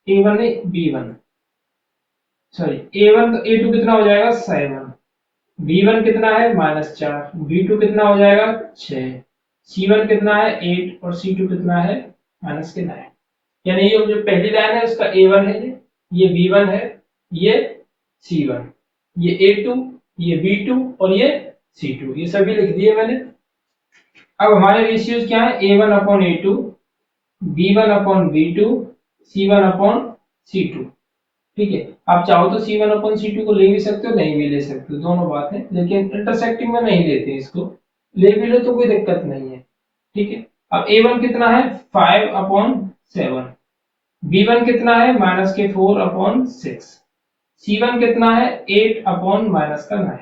a1 नहीं b1, सॉरी a1 तो a2 कितना हो जाएगा 7, b1 कितना है -4, b2 कितना हो जाएगा 6, c1 कितना है 8 और c2 कितना है -9। यानी ये जो पहली लाइन है उसका a1 है, ये b1 है, ये c1, ये a2, ये b2 और ये c2, ये सभी लिख दिए मैंने। अब हमारे रेशियोज क्या है, a1 upon a2, b1 upon b2, c1 upon c2। ठीक है, आप चाहो तो c1 अपॉन c2 को ले भी सकते हो, नहीं भी ले सकते हो, दोनों बात है, लेकिन इंटरसेक्टिंग में नहीं लेते इसको, ले भी लो तो कोई दिक्कत नहीं है। ठीक है, अब a1 कितना है 5 अपॉन 7, b1 कितना है -4 अपॉन 6, c1 कितना है 8 अपॉन -9।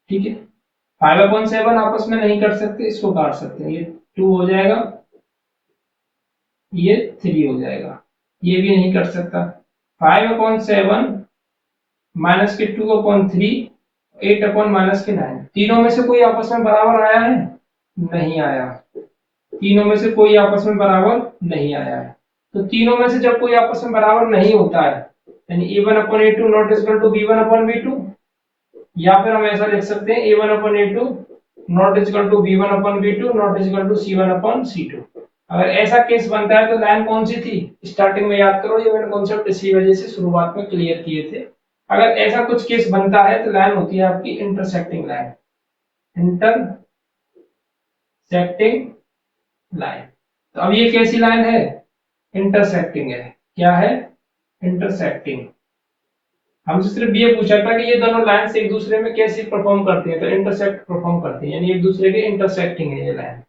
ठीक है, 5 अपॉन 7 आपस में नहीं कर सकते, इसको काट सकते हैं, ये 2 हो जाएगा, ये 3 हो जाएगा, ये भी नहीं कर सकता। 5 अपॉन 7 -2 अपॉन 3, 8 अपॉन -9, तीनों में से कोई आपस में बराबर आया है, नहीं आया, तीनों में से कोई आपस में बराबर नहीं आया है। तो तीनों में से जब कोई आपस में बराबर नहीं होता है, यानी a1/a2 not equal to b1/b2, या फिर हम ऐसा लिख सकते हैं a1/a2 not equal to b1/b2 not equal to c1/c2। अगर ऐसा केस बनता है तो लाइन कौन सी थी, स्टार्टिंग में याद करो, ये मैंने कॉन्सेप्ट इसी वजह से शुरुआत में क्लियर किए थे। अगर ऐसा कुछ केस बनता है तो लाइन होती है आपकी इंटरसेक्टिंग लाइन, इंटरसेक्टिंग लाइन। तो अब ये कैसी लाइन है, इंटरसेक्टिंग है। क्या है, इंटरसेक्टिंग। हमसे सिर्फ ये पूछा था कि ये दोनों लाइंस एक दूसरे में कैसे परफॉर्म करती हैं, तो इंटरसेक्ट परफॉर्म करती हैं, यानी एक दूसरे के इंटरसेक्टिंग है ये लाइन।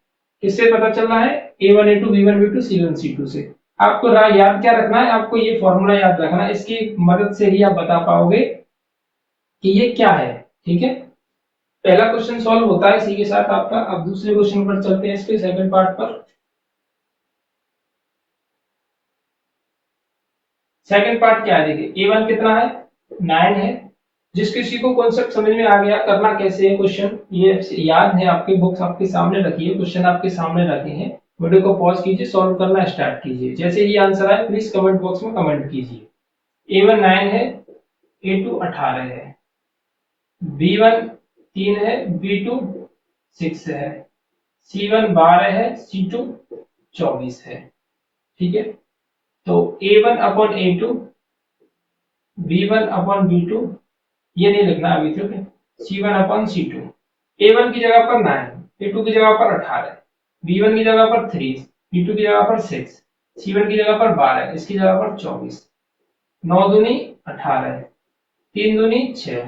किससे पता चल रहा है, a1a2 b1b2 c1c2 से। आपको याद क्या रखना है, आपको ये फॉर्मूला याद रखना है, इसकी मदद से ही आप बता पाओगे कि ये क्या है। ठीक है, पहला क्वेश्चन सॉल्व होता है इसी के साथ आपका। अब दूसरे क्वेश्चन पर चलते हैं, इसके सेकंड पार्ट पर। सेकंड पार्ट क्या है, देखिए a1 कितना है, 9 है। जिस किसी को कॉन्सेप्ट समझ में आ गया करना कैसे है क्वेश्चन, ये याद है, आपकी बुक्स आपके सामने रखी है, क्वेश्चन आपके सामने रखे हैं, वीडियो को पॉज कीजिए, सॉल्व करना स्टार्ट कीजिए। जैसे ही आंसर आए प्लीज कमेंट बॉक्स में कमेंट कीजिए। a1 9 है, a2 18 है, b1 3 है, b2 6 है, c1 12 है, c2 24 है। ठीक है, तो a1/a2 b1/b2 ये नहीं लिखना अभी, ठीक है, c1/c2। a1 की जगह पर 9, a2 की जगह पर 18, b1 की जगह पर 3, b2 की जगह पर 6, c1 की जगह पर 12, इसकी जगह पर 24। 9 दूनी 18, 3 दूनी 6,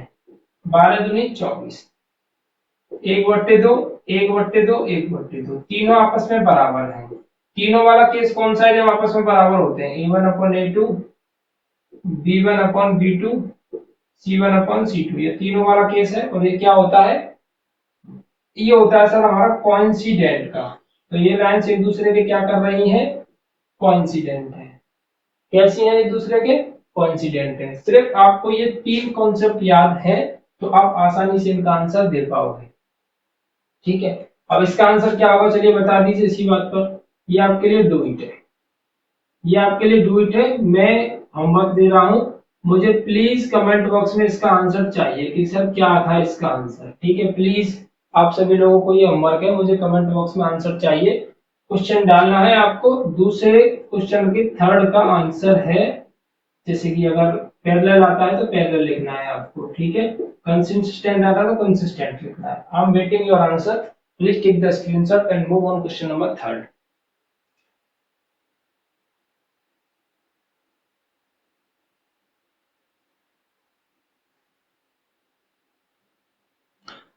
12 दूनी 24, 1/2, 1/2, 1/2, तीनों आपस में बराबर हैं। तीनों वाला केस कौन सा है, जब आपस में बराबर होते हैं, a1/a2 b1/b2 c1/c2, ये तीनों वाला केस है। और ये क्या होता है, ये होता है सर हमारा कोइंसिडेंट का। तो ये लाइंस एक दूसरे के क्या कर रही हैं, कोइंसिडेंट है। कैसी हैं, एक दूसरे के कोइंसिडेंट है। सिर्फ आपको ये तीन कॉन्सेप्ट याद है तो आप आसानी से इनका आंसर दे पाओगे। ठीक है, अब इसका आंसर क्या होगा, चलिए बता दीजिए इसी बात पर। ये आपके लिए डू इट है, ये आपके लिए डू इट है। मैं होमवर्क दे रहा हूं, मुझे प्लीज कमेंट बॉक्स में इसका आंसर चाहिए कि सर क्या था इसका आंसर। ठीक है, प्लीज आप सभी लोगों को ये होमवर्क है, मुझे कमेंट बॉक्स में आंसर चाहिए। क्वेश्चन डालना है आपको, दूसरे क्वेश्चन के थर्ड का आंसर है। जैसे कि अगर पैरेलल आता है तो पैरेलल लिखना है आपको। ठीक है, कंसिस्टेंट आता है तो कंसिस्टेंट लिखना है। I am waiting your answer, please take the screenshot and move on question number third.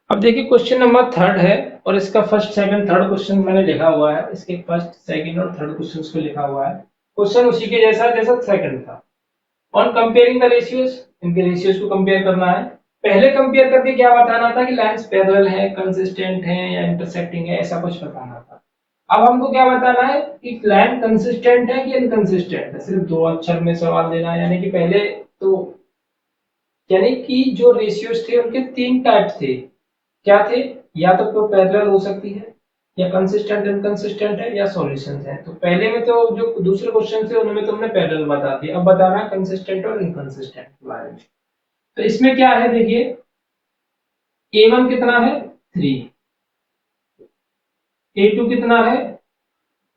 अब देखिए क्वेश्चन नंबर थर्ड है, और इसका फर्स्ट सेकंड थर्ड क्वेश्चन मैंने लिखा हुआ है, इसके फर्स्ट सेकंड और थर्ड क्वेश्चंस को लिखा हुआ है। क्वेश्चन उसी के जैसा जैसा सेकंड था। ऑन कंपेयरिंग द रेशियोज, इनके रेशियोज को कंपेयर करना है। पहले कंपेयर करके क्या बताना था कि लाइंस पैरेलल है, कंसिस्टेंट है या इंटरसेक्टिंग है, ऐसा कुछ बताना था। अब हमको क्या बताना है कि लाइन कंसिस्टेंट है कि इनकंसिस्टेंट है। सिर्फ दो अक्षर में सवाल देना है, यानी कि पहले तो, यानी कि जो रेशियोज थे उनके तीन टाइप थे। क्या थे, या तो पैरेलल हो सकती है, या कंसिस्टेंट इनकंसिस्टेंट है, या सॉल्यूशंस है। तो पहले में तो जो दूसरे क्वेश्चन थे उनमें तुमने पैरेलल बता दिया, अब बताना है कंसिस्टेंट और इनकंसिस्टेंट के बारे में। तो इसमें क्या है, देखिए a1 कितना है 3, a2 कितना है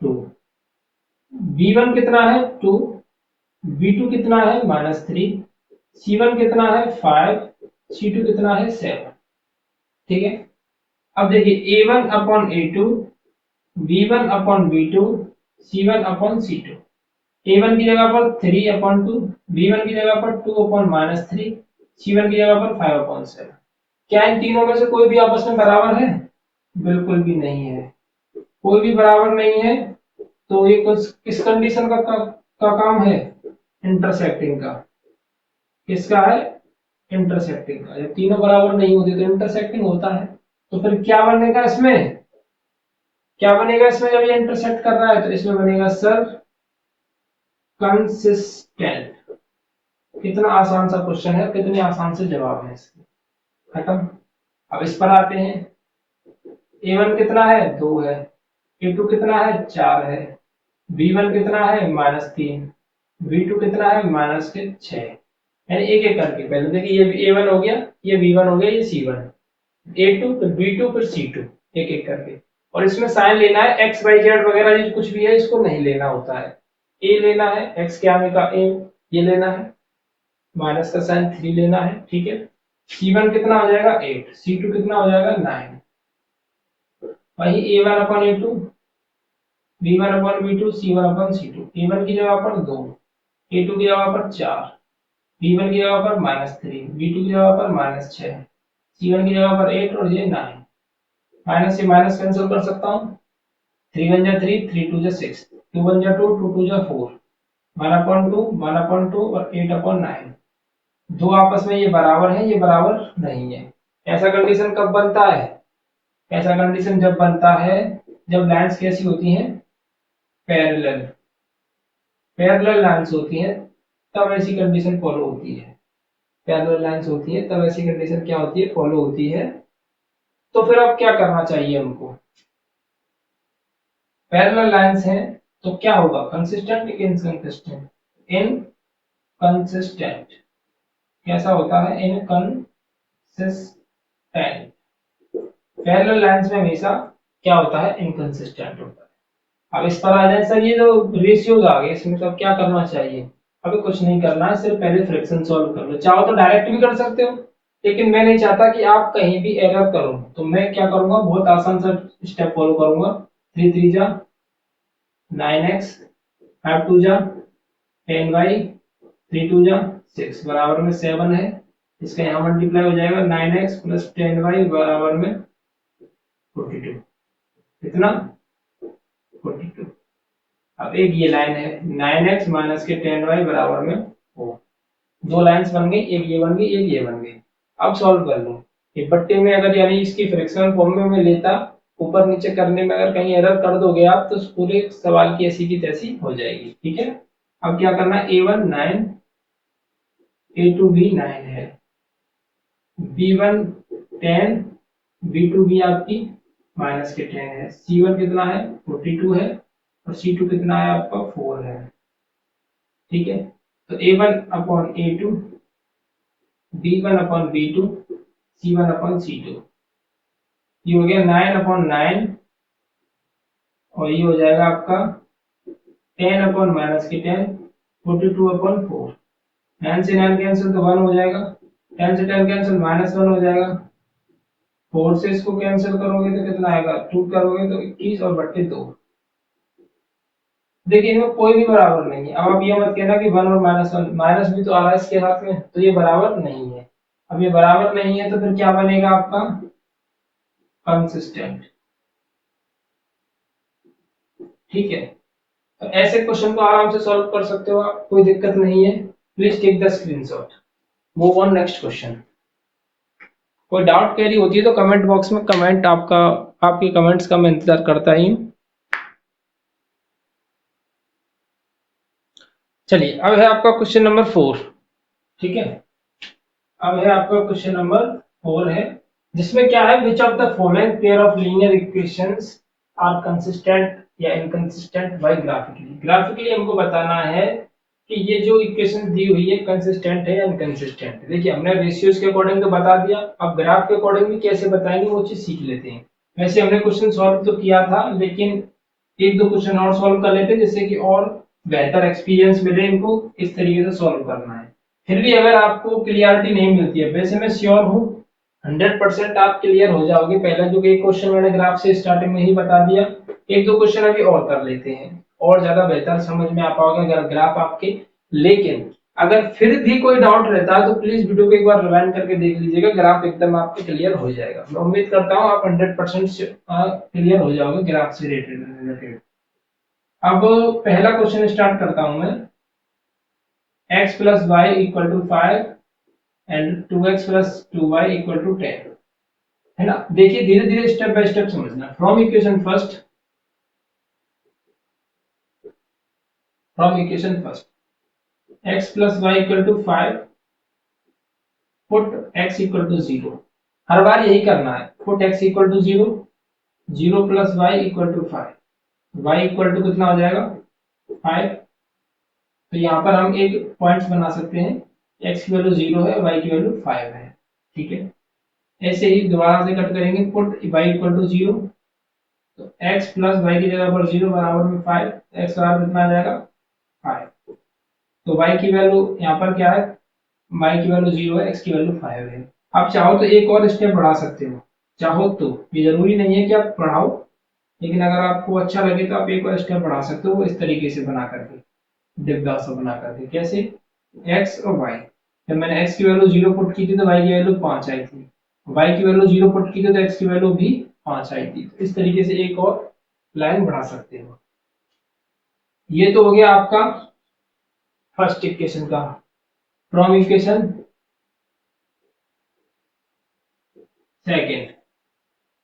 2, b1 कितना है 2, b2 कितना है -3, c1 कितना है 5, c2 कितना है 7। ठीक है, अब देखिए a1/a2 b1/b2 c1/c2। a1 की जगह पर 3/2, b1 की जगह पर 2/3, c1 की जगह पर 5/7। क्या इन तीनों में से कोई भी आपस में बराबर है, बिल्कुल भी नहीं है, कोई भी बराबर नहीं है। तो ये कुछ किस कंडीशन का काम है, इंटरसेक्टिंग का। किसका है, इंटरसेक्टिंग का। जब तीनों बराबर नहीं होते तो इंटरसेक्टिंग होता है। तो फिर क्या बनेगा इसमें, क्या बनेगा इसमें, जब ये इंटरसेक्ट कर रहा है तो इसमें बनेगा सर कंसिस्टेंट। कितना आसान सा क्वेश्चन है, कितने आसान से जवाब है इसके, खत्म। अब इस पर आते हैं। a1 कितना है 2 है, a2 कितना है 4 है, v1 कितना है -3, v2 कितना है -6, यानी एक एक करके पहले देखिए ये a1 हो गया, ये v1 हो गया, ये c1, a2 फिर b2 फिर c2, एक एक करके। और इसमें साइन लेना है, x y z वगैरह ये कुछ भी है इसको नहीं लेना होता है, a लेना है, x के आगे का a ये लेना है, माइनस का साइन 3 लेना है, ठीक है। c1 कितना हो जाएगा 8, c2 कितना हो जाएगा 9, वही a1 अपन a2, b1 अपन b2, c1 अपन c2, a1 की जगह पर 2, a2 की जगह पर 4, b1 की जगह पर -3, b2 की जगह पर -6, c1 की जगह पर 8 और ये 9। माइनस से माइनस कैंसिल कर सकता हूँ, 3 1 जा 3, 3 2 जा 6, 2 1 जा 2, 2 2 जा 4, 1/2, 1/2 और 8/9। दो आपस में ये बराबर है, ये बराबर नहीं है। ऐसा कंडीशन कब बनता है? ऐसा कंडीशन जब बनता है जब लाइंस कैसी होती हैं, पैरेलल, पैरेलल लाइंस होती हैं तब ऐसी कंडीशन फॉलो होती है। पैरेलल लाइंस होती है तब ऐसी कंडीशन क्या होती है, फॉलो होती है। तो फिर अब क्या करना चाहिए हमको? पैरेलल लाइंस हैं तो क्या होगा, कंसिस्टेंट इनकंसिस्टेंट, इनकंसिस्टेंट कैसा होता है, इनकंसिस्टेंट। पैरेलल लाइंस में हमेशा क्या होता है, इनकंसिस्टेंट होता है। अब इस पर आ जाए सर, ये जो रेशियोज आ गए इसमें तो क्या करना चाहिए? अभी कुछ नहीं करना है, सिर्फ पहले फ्रैक्शन सॉल्व कर लो। चाहो तो डायरेक्ट भी कर सकते हो, लेकिन मैं नहीं चाहता कि आप कहीं भी एरर करो, तो मैं क्या करूंगा, बहुत आसान सा स्टेप फॉलो करूंगा। 3 3 जा 9x, 5 2 जा 10y, 3 2 जा 6 बराबर में 7 है। इसका यहाँ मल्टीप्लाई हो जाएगा 9x प्लस 10y बराबर में 42, कितना 42। अब एक ये लाइन है 9x माइनस के 10y बराबर में 4, दो लाइंस बन गई, एक ये बन गई, एक ये बन गई। अब सॉल्व कर लो। ये बट्टे में अगर यानी इसकी फ्रैक्शनल फॉर्म में मैं लेता, ऊपर नीचे करने में अगर कहीं एरर कर दोगे आप तो पूरे सवाल की ऐसी की तैसी हो जाएगी, ठीक है। अब क्या करना है, a1 9, a2 भी 9 है, b1 10, b2 भी आपकी माइनस के 10 है, c1 कितना है 42 है और c2 कितना है आपका 4 है, ठीक है। तो a1 upon a2, b1 upon b2, c1 upon c2, ये हो गया 9/9 और ये हो जाएगा आपका 10 अपॉन माइनस के 10, 42/4। 9 से 9 कैंसिल तो 1 हो जाएगा, 10 से 10 कैंसिल -1 हो जाएगा, 4 से इसको कैंसिल करोगे तो कितना आएगा, 2 करोगे तो 21 और बट्टे 2। देखिए इनमें कोई भी बराबर नहीं है। अब आप ये मत कहना कि 1 और -1, माइनस भी तो आ रहा है इसके साथ में, तो ये बराबर नहीं है। अब ये बराबर नहीं है तो फिर क्या बनेगा आपका, कंसिस्टेंट, ठीक है। तो ऐसे क्वेश्चन को आराम से सॉल्व कर सकते हो आप, कोई दिक्कत नहीं है। Please take the screenshot, move on next question. कोई डाउट क्वेरी होती है तो कमेंट बॉक्स में कमेंट, आपका आपके कमेंट्स का मैं इंतजार करता ही हूँ। चलिए अब है आपका क्वेश्चन नंबर 4, ठीक है। अब है आपका क्वेश्चन नंबर 4 है, जिसमें क्या है, which of the following pair of linear equations are consistent या इनकंसिस्टेंट बाय ग्राफिकली। ग्राफिकली हमको बताना है कि ये जो इक्वेशन दी हुई है कंसिस्टेंट है या इनकंसिस्टेंट। देखिए हमने रेशियोज के अकॉर्डिंग तो बता दिया, अब ग्राफ के अकॉर्डिंग भी कैसे बताएंगे वो चीज सीख लेते हैं। वैसे हमने क्वेश्चन सॉल्व तो किया था, लेकिन एक दो क्वेश्चन और सॉल्व कर लेते हैं जिससे कि और बेहतर एक्सपीरियंस मिले इनको इस तरीके से सॉल्व करना है। फिर भी अगर आपको क्लियरिटी नहीं मिलती है, वैसे मैं श्योर हूँ 100% आप क्लियर हो जाओगे। पहला जो एक क्वेश्चन मैंने ग्राफ से स्टार्टिंग में ही बता दिया, एक दो क्वेश्चन अभी और कर लेते हैं और ज्यादा बेहतर समझ में आ पाओगे अगर ग्राफ आपके। लेकिन अगर फिर भी कोई डाउट रहता है तो प्लीज वीडियो को एक बार रिवाइंड करके देख लीजिएगा, ग्राफ एकदम आपके क्लियर हो जाएगा। मैं उम्मीद करता हूँ आप 100% क्लियर हो जाओगे ग्राफ से रिलेटेड। अब पहला क्वेश्चन स्टार्ट करता हूं मैं, x plus y equal to 5 and 2x plus 2y equal to 10, है ना। देखिए धीरे धीरे स्टेप बाय स्टेप समझना। From equation first, x plus y equal to 5, put x equal to 0। हर बार यही करना है, put x equal to 0, 0 plus y equal to 5, y equal to कितना हो जाएगा 5। तो यहाँ पर हम एक पॉइंट्स बना सकते हैं, x की वैल्यू 0 है, y की वैल्यू 5 है। ठीक है, ऐसे ही दोबारा से कट करेंगे, पुट y इक्वल टू 0, तो x प्लस y की जगह पर 0 बराबर में 5, x बराबर कितना आ जाएगा 5। तो y की वैल्यू यहाँ पर क्या है, y की वैल्यू 0 है, x की वैल्यू 5 है। आप चाहो तो एक और स्टेप बढ़ा सकते हो, चाहो तो, ये जरूरी नहीं है कि आप बढ़ाओ, लेकिन अगर आपको अच्छा लगे तो आप एक और स्टेप बढ़ा सकते हो, इस तरीके से बना करके, डिब्बा सा बना करके। कैसे, x और y, जब मैंने x की वैल्यू 0 पुट की थी तो y की वैल्यू 5 आई थी, y की वैल्यू 0 पुट की थी तो x की वैल्यू भी 5 आई थी। तो इस तरीके से एक और लाइन बढ़ा सकते हो। ये तो हो गया आपका फर्स्ट इक्वेशन का। फ्रॉम इक्वेशन सेकेंड,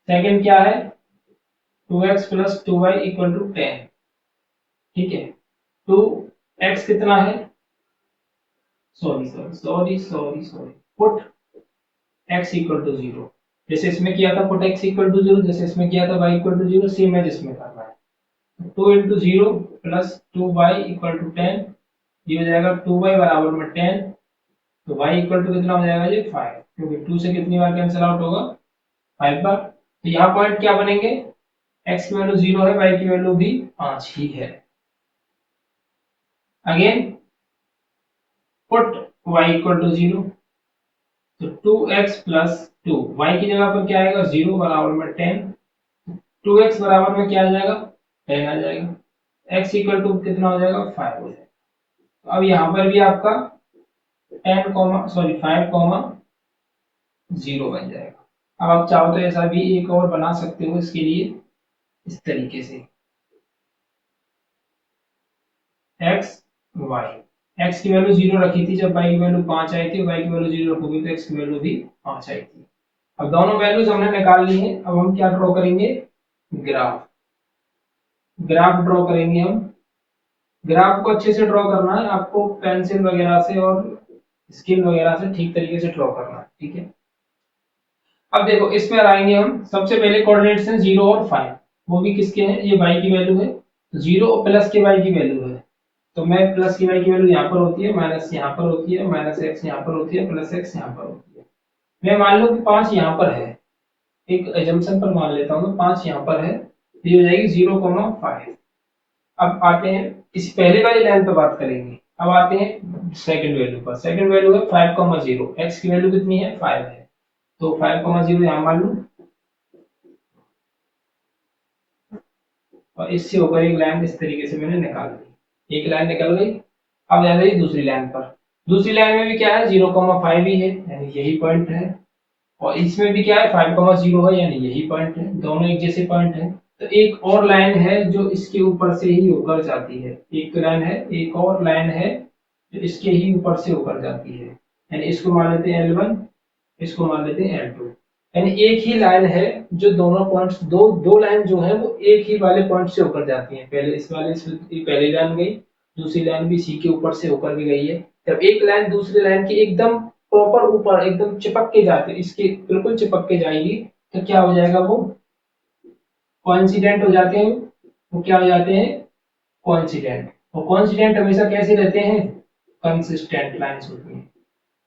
सेकेंड क्या है, 2x plus 2y equal to 10। ठीक है, 2x कितना है, sorry sorry sorry sorry sorry put x equal to 0, जैसे इसमें किया था पुट x इक्वल टू 0, जैसे इसमें किया था y इक्वल टू 0, सेम है जिसमें करना है। 2 into 0 plus 2y equal to 10, ये हो जाएगा 2y बराबर में 10, तो y इक्वल टू कितना हो जाएगा, ये 5, क्योंकि 2 से कितनी बार कैंसिल आउट होगा, 5 बार। तो यहाँ पॉइंट क्या बनेंगे, x की वैल्यू 0 है, y की वैल्यू भी 5 ही है। Again put y equal to 0, तो 2x प्लस 2, y की जगह पर क्या आएगा, 0 बराबर में 10, 2x बराबर में क्या आ जाएगा, 10 आ जाएगा, x इक्वल टू कितना हो जाएगा, 5 हो जाएगा। तो अब यहाँ पर भी आपका 5 कॉमा 0 बन जाएगा। अब आप चाहो तो ऐसा भी एक और बना सकते हो, इसके लिए इस तरीके से x y, x की वैल्यू 0 रखी थी जब y की वैल्यू 5 आई थी, y की वैल्यू 0 रखोगे तो x की वैल्यू भी 5 आई थी। अब दोनों वैल्यूज हमने निकाल ली है, अब हम क्या ड्रॉ करेंगे, ग्राफ, ग्राफ ड्रॉ करेंगे हम। ग्राफ को अच्छे से ड्रॉ करना है आपको, पेंसिल वगैरह से और स्केल वगैरह से ठीक तरीके से ड्रॉ करना है। ठीक है, अब देखो इसमें आएंगे हम, सबसे पहले कोऑर्डिनेट्स हैं 0 और 5, वो भी किसके हैं, ये y की वैल्यू है, 0 और प्लस के y की वैल्यू है, तो मैं प्लस की y की वैल्यू यहाँ पर होती है, माइनस यहाँ पर होती है, माइनस x यहाँ पर होती है, प्लस x यहाँ पर होती है। मैं मान लो कि 5 यहाँ पर है, एक एजम्पशन पर मान लेता हूँ 5 यहाँ पर है, तो ये हो जाएगी 0,5। अब आते हैं इस पहले वाली लाइन पर बात करेंगे, अब आते हैं सेकंड वैल्यू पर। सेकंड वैल्यू है 5,0, x की वैल्यू कितनी है, 5 है, तो 5,0 यहाँ मान लूं, और इससे होकर एक लाइन इस तरीके से मैंने निकाल दी, एक लाइन निकल गई। अब आ गई दूसरी लाइन पर, दूसरी लाइन में भी क्या है, 0,5 ही है, यानी यही पॉइंट है, और इसमें भी क्या है 5,0 है, यानी यही पॉइंट है, दोनों एक जैसे पॉइंट है। तो एक और लाइन है जो इसके ऊपर से ही होकर जाती है, एक लाइन है, एक और लाइन है जो इसके ही ऊपर से होकर जाती है, यानी इसको मान लेते हैं L1, इसको मान लेते हैं L2, यानी एक ही लाइन है जो दोनों पॉइंट्स, दो लाइन जो है वो एक ही वाले पॉइंट से होकर जाती है। पहले इस वाले से पहली लाइन गई, दूसरी लाइन भी इसी के ऊपर से होकर के गई है। जब एक लाइन दूसरी लाइन के एकदम प्रॉपर ऊपर एकदम चिपक के जाते, इसके बिल्कुल चिपक के जाएगी, तो क्या हो जाएगा, वो कोइंसिडेंट हो जाते हैं, वो क्या हो जाते हैं, कोइंसिडेंट। और कोइंसिडेंट हमेशा कैसे रहते हैं, कंसिस्टेंट लाइंस होती हैं।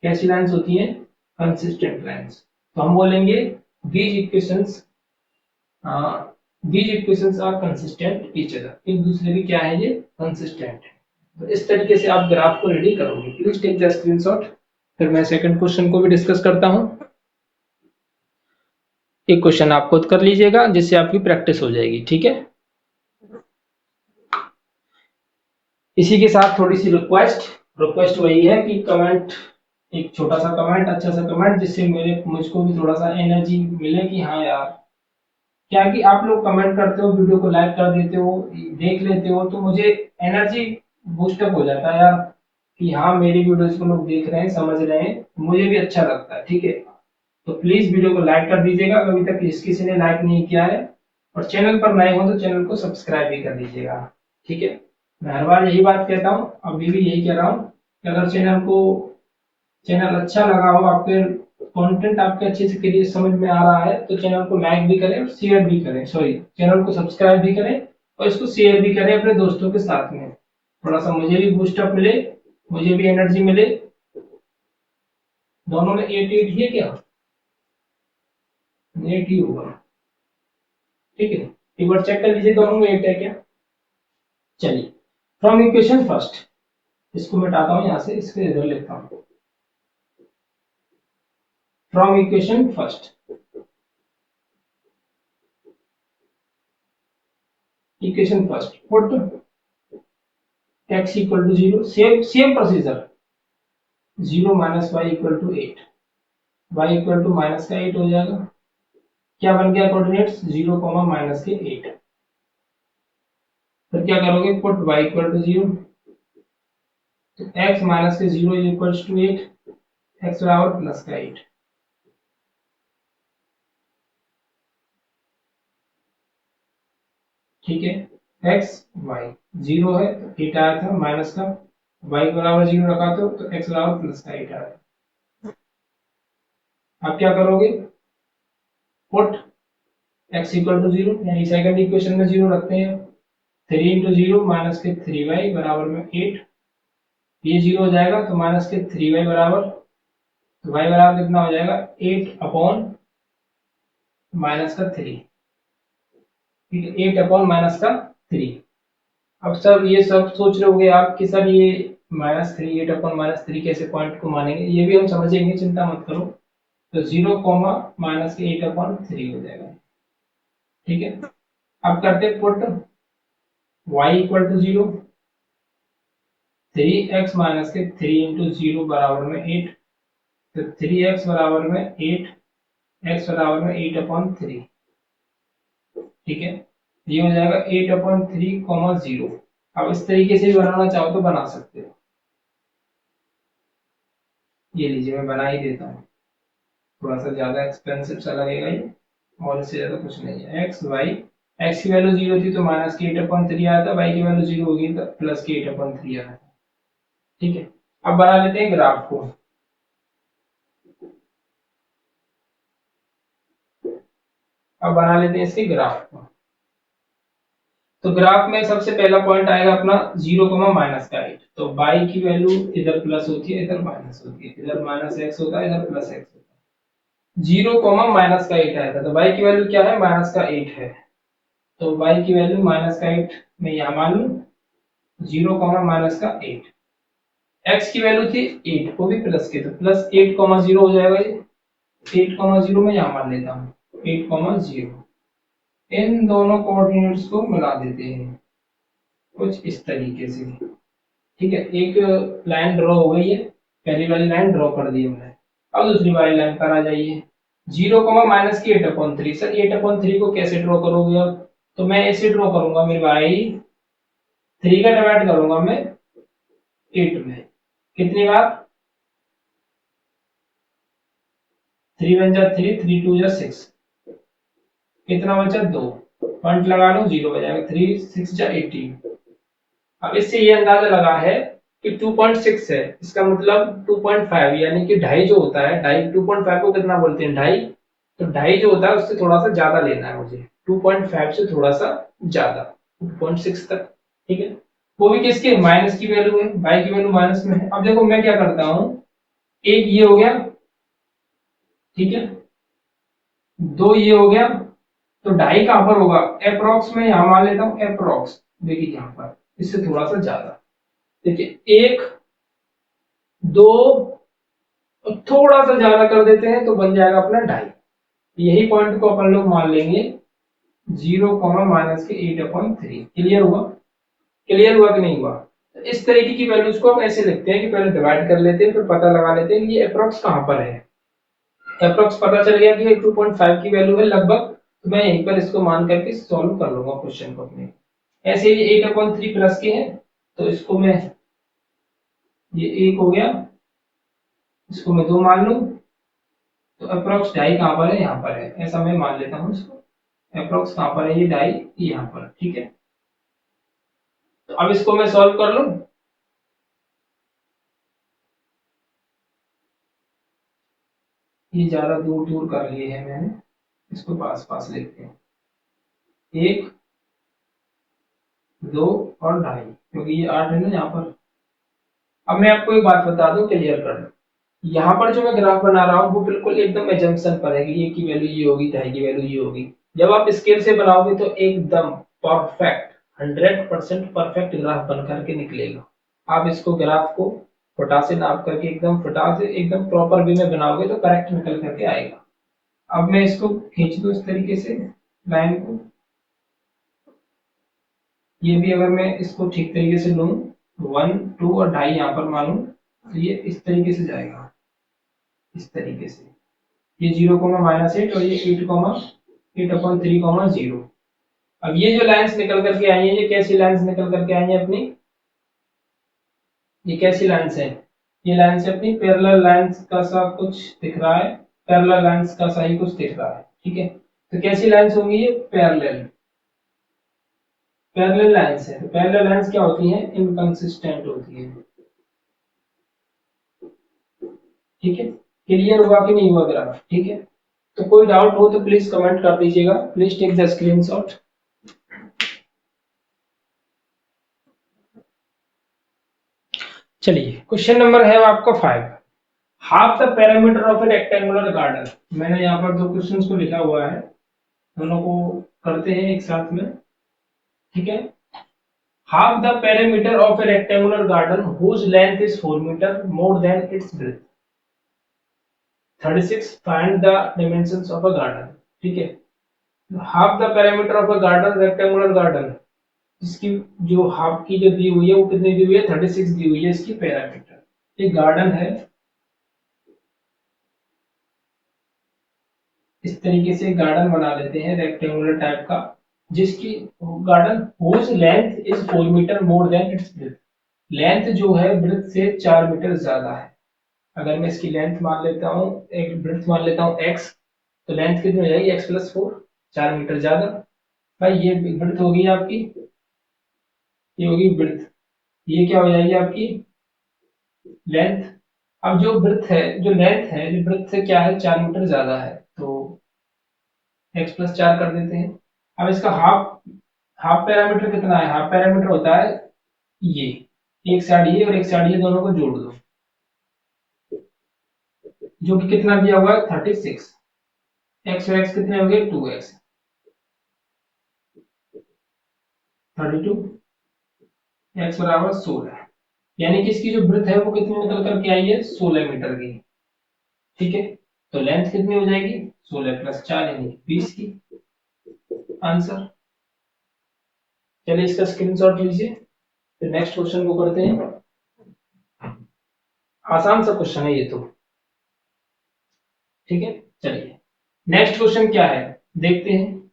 कैसी लाइंस होती हैं, कंसिस्टेंट लाइंस। तो हम बोलेंगे these equations these equations are consistent each other, एक दूसरे की क्या है, ये कंसिस्टेंट है। तो इस तरीके से आप ग्राफ को रेडी करोगे। प्लीज टेक द स्क्रीनशॉट, फिर मैं सेकंड क्वेश्चन को भी डिस्कस करता हूं। एक क्वेश्चन आप खुद कर लीजिएगा जिससे आपकी प्रैक्टिस हो जाएगी। ठीक है, इसी के साथ थोड़ी सी रिक्वेस्ट वही है कि कमेंट, एक छोटा सा कमेंट, अच्छा सा कमेंट, जिससे मुझको भी थोड़ा सा एनर्जी मिले कि हाँ यार, क्या कि आप लोग कमेंट करते हो, वीडियो को लाइक कर देते हो, देख लेते हो, तो मुझे एनर्जी बूस्टअप हो जाता है यार कि हाँ मेरी वीडियोस को लोग देख रहे हैं, समझ रहे हैं, मुझे भी अच्छा लगता है। ठीक है, तो प्लीज वीडियो को लाइक कर दीजिएगा, अभी तक किसी ने लाइक नहीं किया है, और चैनल पर नए हो तो चैनल को सब्सक्राइब भी कर लीजिएगा। ठीक है, मैं हर बार यही बात कहता हूँ, अभी भी यही कह रहा हूँ कि अगर चैनल अच्छा लगा हो, आपके कंटेंट आपके अच्छे से क्लियर समझ में आ रहा है, तो चैनल को लाइक भी करें और शेयर भी करें, सॉरी चैनल को सब्सक्राइब भी करें और इसको शेयर भी करें अपने दोस्तों के साथ में। थोड़ा सा मुझे भी बूस्टअप मिले, मुझे भी एनर्जी मिले। दोनों में 8 8 ही है क्या? 8 ही होगा, ठीक है। एक बार चेक कर लीजिए दोनों में 8 है क्या। चलिए, फ्रॉम इक्वेशन फर्स्ट, इसको मिटाता हूं यहां से, इसको इधर लिखता हूं। From equation first, equation first put x equal to 0, same procedure, 0 minus y equal to 8, y equal to minus का 8 हो जाएगा। क्या बन गया कोऑर्डिनेट्स? 0 कॉमा माइनस के 8। फिर क्या करोगे? पुट y इक्वल टू 0, तो x माइनस के 0 इक्वल टू 8, x बराबर प्लस का 8। ठीक है, x y 0 है तो 8 आया था माइनस का, y बराबर 0 रखा तो x बराबर प्लस का 8 आया। अब क्या करोगे? पुट x इक्वल टू 0, यानी सेकंड इक्वेशन में 0 रखते हैं। 3 इंटू 0 माइनस के 3y बराबर में 8, ये 0 हो जाएगा तो माइनस के 3y बराबर, तो y बराबर कितना हो जाएगा? 8 अपॉन माइनस का 3, ठीक है, 8 अपॉन माइनस का 3। अब सर ये सब सोच रहे होंगे आप कि सर ये -3, 8 अपॉन -3 कैसे पॉइंट को मानेंगे, ये भी हम समझेंगे, चिंता मत करो। तो 0 कॉमा माइनस के 8 अपॉन 3 हो जाएगा, ठीक है। अब करते put y equal to 0, 3x minus के 3 इंटू 0 बराबर में 8, तो 3x बराबर में 8, x बराबर में 8 अपॉन 3, ठीक है। ये हो जाएगा 8 अपॉन 3 कॉमा 0। अब इस तरीके से भी बनाना चाहो तो बना सकते हो। ये लीजिए मैं बना ही देता हूँ, थोड़ा सा ज्यादा एक्सपेंसिव सा लगेगा ये, और इससे ज्यादा कुछ नहीं है। एक्स वाई, एक्स की वैल्यू 0 थी तो माइनस के 8 अपॉन 3 आया था, वाई की वैल्यू 0 होगी तो प्लस के 8 अपॉन 3 आया था, ठीक है। अब बना लेते हैं ग्राफ को। अब बना लेते हैं इसके ग्राफ को। तो ग्राफ में सबसे पहला पॉइंट आएगा अपना 0 कॉमा माइनस का 8, तो y की वैल्यू इधर प्लस होती है, इधर माइनस होती है, इधर माइनस एक्स होता है, इधर प्लस एक्स होता है। 0 कॉमा माइनस का 8 आया था, तो y की वैल्यू क्या है? माइनस का 8 है, तो y की वैल्यू माइनस का 8 मैं यहाँ मान लूँ, 0 कॉमा माइनस का 8। x की वैल्यू थी 8, वो भी प्लस के, तो प्लस 8 कॉमा 0 हो जाएगा ये, 8 कॉमा 0 मैं यहाँ मान लेता हूँ, 8 कॉमा 0। इन दोनों कोऑर्डिनेट्स को मिला देते हैं कुछ इस तरीके से, ठीक है। एक लाइन ड्रॉ हो गई है, पहली वाली लाइन ड्रॉ कर दी हमने। अब दूसरी वाली लाइन पर आ जाइए। 0 कॉमा माइनस की 8 अपॉन 3, सर 8 अपॉन 3 को कैसे ड्रॉ करोगे? अब तो मैं ऐसे ड्रॉ करूंगा मेरे भाई, 3 का डिवाइड करूंगा मैं 8 में, कितनी बार? 3 1 जा 3, 3 2 जा 6, कितना बचा? 2, पॉइंट लगा लो, 0 बजाएगा, 3 6 जा 18। अब इससे ये अंदाजा लगा है कि 2.6 है, इसका मतलब 2.5, यानी कि ढाई जो होता है, ढाई 2.5 को कितना बोलते हैं? ढाई, तो ढाई जो होता है उससे थोड़ा सा ज्यादा लेना है मुझे, 2.5 से थोड़ा सा ज्यादा, 2.6 तक, ठीक है। वो भी किसके? माइनस की वैल्यू है, y की वैल्यू माइनस में है। अब देखो मैं क्या करता हूँ, एक ये हो गया, ठीक है, दो ये हो गया, तो ढाई कहां पर होगा? अप्रोक्स में यहां मान लेता हूं, अप्रोक्स, देखिए यहां पर इससे थोड़ा सा ज्यादा, देखिए 1 2, थोड़ा सा ज्यादा कर देते हैं तो बन जाएगा अपना ढाई। यही पॉइंट को अपन लोग मान लेंगे 0 कॉमा माइनस के 8 अपॉन 3। क्लियर हुआ? क्लियर हुआ कि नहीं हुआ? तो इस तरीके की वैल्यूज को हम ऐसे लिखते हैं कि पहले डिवाइड कर लेते हैं, फिर पता लगा लेते हैं कि ये अप्रोक्स कहां पर है। अप्रोक्स पता चल गया कि 2.5 की वैल्यू है लगभग, तो मैं यहीं पर इसको मान करके सॉल्व कर लूंगा क्वेश्चन को अपने। ऐसे ही 8 अपॉन 3 प्लस के हैं, तो इसको मैं, ये 1 हो गया, इसको मैं 2 मान लूं, तो अप्रोक्स ढाई कहां पर है? यहाँ पर है, ऐसा मैं मान लेता हूँ इसको। अप्रोक्स कहां पर है? ये ढाई यहाँ पर, ठीक है। तो अब इसको मैं सॉल्व कर लूं, ये ज्यादा दूर दूर कर लिए हैं मैंने, इसको पास पास लिखते हैं, 1 2 और ढाई, क्योंकि ये 8 है ना यहाँ पर। अब मैं आपको एक बात बता दूं, क्लियर कर दूं, यहाँ पर जो मैं ग्राफ बना रहा हूँ वो बिल्कुल एकदम एजम्पशन पर है कि ये की वैल्यू ये होगी, ढाई की वैल्यू ये होगी। जब आप स्केल से बनाओगे तो एकदम परफेक्ट 100% परफेक्ट ग्राफ बन करके निकलेगा। आप इसको ग्राफ को फुटा से नाप करके एकदम फुटा से एकदम प्रॉपर वे में बनाओगे तो करेक्ट निकल करके आएगा। अब मैं इसको खींच दूं इस तरीके से लाइन को, ये भी अगर मैं इसको ठीक तरीके से लूं 1 2 और ढाई यहाँ पर मानूं तो ये इस तरीके से जाएगा, इस तरीके से। ये 0,-8 और ये 8,8/3,0। अब ये जो लाइंस निकल करके आई है, ये कैसी लाइंस निकल करके आई है अपनी, ये कैसी लाइंस है, ये लाइंस है अपनी पैरेलल लाइंस का सा कुछ दिख रहा है, पैरेलल लाइंस का सा ही कुछ दिख रहा है, ठीक है। तो कैसी लाइंस होंगी ये, पैरेलल, पैरेलल लाइंस है। तो पैरेलल लाइंस क्या होती हैं, इनकंसिस्टेंट होती है, ठीक है। क्लियर हुआ कि नहीं हुआ ग्राफ, ठीक है। तो कोई डाउट हो तो प्लीज कमेंट कर दीजिएगा, प्लीज टेक द स्क्रीनशॉट। चलिए क्वेश्चन नंबर है आपका 5, half the parameter of a rectangular garden. मैंने यहाँ पर दो क्वेश्चंस को लिखा हुआ है, दोनों को करते हैं एक साथ में, ठीक है। Half the parameter of a rectangular garden whose length is 4 metre more than its breadth. 36 find the dimensions of a garden, ठीक है। Half the parameter of a garden, rectangular garden, इसकी जो हाफ की जो दी हुई है वो कितनी दी हुई है, 36 दी हुई है इसकी पैरामीटर। एक गार्डन है, इस तरीके से गार्डन बना लेते हैं रेक्टेंगुलर टाइप का, जिसकी garden whose length is 4 metre more than its breadth. Length जो है ब्रेथ से 4 मीटर ज्यादा है। अगर मैं इसकी लेंथ मान लेता हूँ, एक ब्रेथ मान लेता हूँ x, तो लेंथ कितनी हो जाएगी x+4, 4 मीटर ज्यादा। भाई ये ब्रेथ होगी आपकी, ये होगी ब्रेथ, ये क्या हो जाएगी आपकी लेंथ। अब जो ब्रेथ है, जो लेंथ है, जो ब्रेथ से क्या है 4 मीटर ज्यादा है, तो x+4 कर देते हैं। अब इसका हाफ, हाफ पैरामीटर कितना है, हाफ पैरामीटर होता है ये, एक साइड ये और एक साइड ये, दोनों को जोड़ दो, जो कि कितना दिया हुआ है 36। x और x कितने हो गए 2x, 32, x बराबर 16। यानी कि इसकी जो ब्रेथ है वो कितनी निकल करके आई है 16 मीटर की, ठीक है। तो लेंथ कितनी हो जाएगी 16+4 यानी 20 की आंसर। चलिए इसका स्क्रीनशॉट लीजिए, फिर नेक्स्ट क्वेश्चन को करते हैं। आसान सा क्वेश्चन है ये तो, ठीक है। चलिए नेक्स्ट क्वेश्चन क्या है देखते हैं।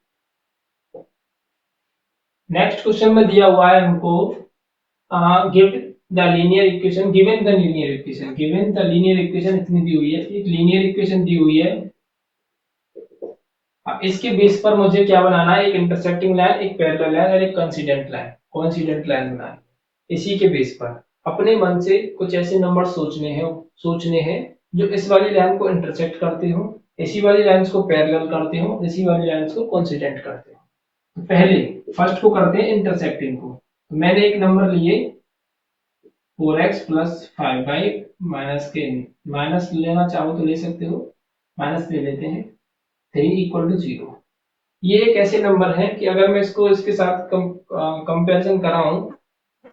नेक्स्ट क्वेश्चन में दिया हुआ है हमको, give the linear equation, given the linear equation, given the linear equation इतनी दी हुई है, एक लीनियर इक्वेशन दी हुई है। अब इसके बेस पर मुझे क्या बनाना है, एक इंटरसेक्टिंग लाइन, एक पैरेलल लाइन और एक कोइंसिडेंट लाइन, कोइंसिडेंट लाइन बनाना है। इसी के बेस पर अपने मन से कुछ ऐसे नंबर सोचने हैं जो इस वाली लाइन को इंटरसेक्ट करते हो, इसी वाली लाइंस को पैरेलल करते हो, इसी वाली लाइंस को कोइंसिडेंट करते हो। तो पहले फर्स्ट को करते हैं इंटरसेक्टिंग को। तो मैंने एक नंबर लिए 4x + 5y माइनस के, माइनस लेना चाहो तो ले सकते हो, माइनस ले लेते हैं, 3 = 0। ये एक ऐसे नंबर है कि अगर मैं इसको इसके साथ कंपैरिजन कराऊं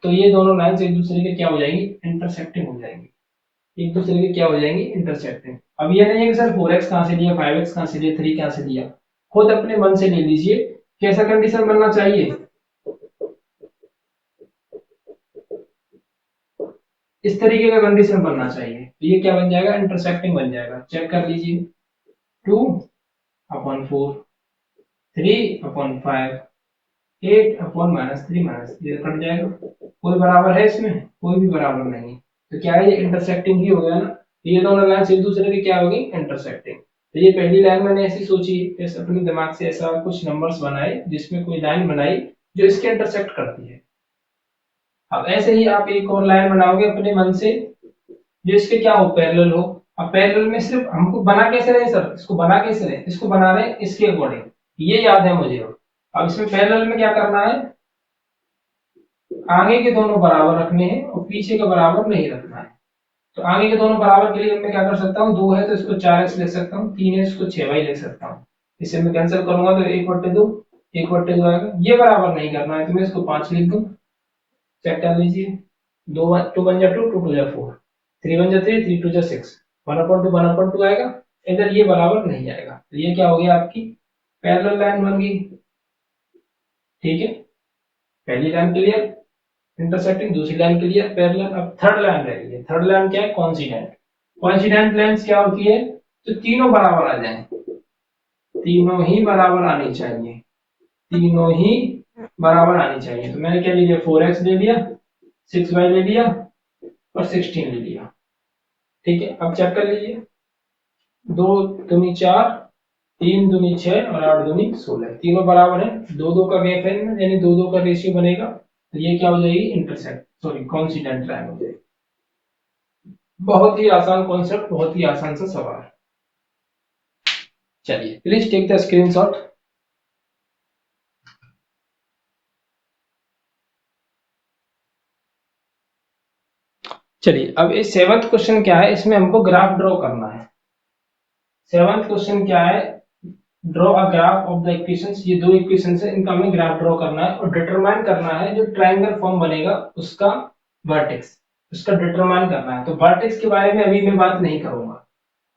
तो ये दोनों लाइंस एक दूसरे के क्या हो जाएंगी, इंटरसेक्टिंग हो जाएंगी, एक दूसरे के क्या हो जाएंगी, इंटरसेक्टिंग। अब ये नहीं है कि सर 4x कहां से लिया, 5x कहां से लिया, 3 कहां से लिया, खुद अपने मन से ले लीजिए। कैसा कंडीशन बनना चाहिए, इस तरीके का कंडीशन बनना चाहिए, तो ये क्या बन जाएगा, इंटरसेक्टिंग बन जाएगा। चेक कर लीजिए, 2/4, 3/5, 8/-3 ये कट जाएगा। कोई बराबर है इसमें, कोई भी बराबर नहीं, तो क्या है ये इंटरसेक्टिंग ही हो गया ना। ये दोनों लाइन एक दूसरे की क्या होगी, इंटरसेक्टिंग। तो ये पहली लाइन मैंने ऐसी सोची, जैसे अपने दिमाग से ऐसा कुछ नंबर्स बनाए जिसमें कोई लाइन बनाई जो इसके इंटरसेक्ट करती है। अब ऐसे ही आप एक और लाइन बनाओगे अपने मन से जो इसके क्या हो, पैरेलल हो। अब पैरेलल में सिर्फ हमको बना कैसे रहे सर, इसको बना कैसे रहे, इसको बना रहे इसके अकॉर्डिंग, ये याद है मुझे। अब इसमें पैरेलल में क्या करना है, आगे के दोनों बराबर रखने हैं और पीछे का बराबर नहीं रखना है। तो आगे के दोनों बराबर के लिए मैं क्या कर सकता हूँ, 2 है तो इसको 4x लिख सकता हूँ, 3 है इसको 6y लिख सकता हूँ। इसे मैं कैंसिल करूंगा तो 1/2 1/2 आएगा। ये बराबर नहीं करना है तो मैं इसको 5 लिख दूं। चेक कर लीजिए, 2 1 जा 2 2 2 जा 4 3 1 जा 3 3 2 जा 6 1/2 1/2 आएगा। इधर ये बराबर नहीं आएगा तो ये क्या हो गया, आपकी पैरेलल लाइन बन गई। ठीक है, पहली लाइन क्लियर, इंटरसेक्टिंग, दूसरी लाइन क्लियर, पैरेलल। अब थर्ड लाइन रह गई है। थर्ड लाइन क्या है, कोइंसिडेंट। कोइंसिडेंट लाइंस क्या होती है, तो तीनों बराबर आ जाए, तीनों ही बराबर आनी चाहिए, तीनों ही बराबर आनी चाहिए। तो मैंने क्या ले लिया, 4x ले लिया, 6y ले लिया और 16 ले लिया। ठीक है, अब चेक कर लीजिए, 2 दूनी 4, 3 दूनी 6 और 8 दूनी 16, तीनों बराबर है। 2 2 का गैप है इनमें, यानी 2 2 का रेशियो बनेगा। तो ये क्या हो जाएगी, इंटरसेक्ट सॉरी कोइंसिडेंट लाइन हो जाएगी। बहुत ही आसान कॉन्सेप्ट, बहुत ही आसान सा सवाल। चलिए प्लीज टेक द स्क्रीनशॉट। चलिए अब इस 7th क्वेश्चन क्या है, इसमें हमको ग्राफ ड्रॉ करना है। 7th क्वेश्चन क्या है, draw a graph of the equations. ये दो इक्वेशंस है, इनका हमें ग्राफ ड्रॉ करना है और डिटरमाइन करना है जो ट्रायंगल फॉर्म बनेगा उसका वर्टेक्स, उसका डिटरमाइन करना है। तो वर्टेक्स के बारे में अभी मैं बात नहीं करूंगा।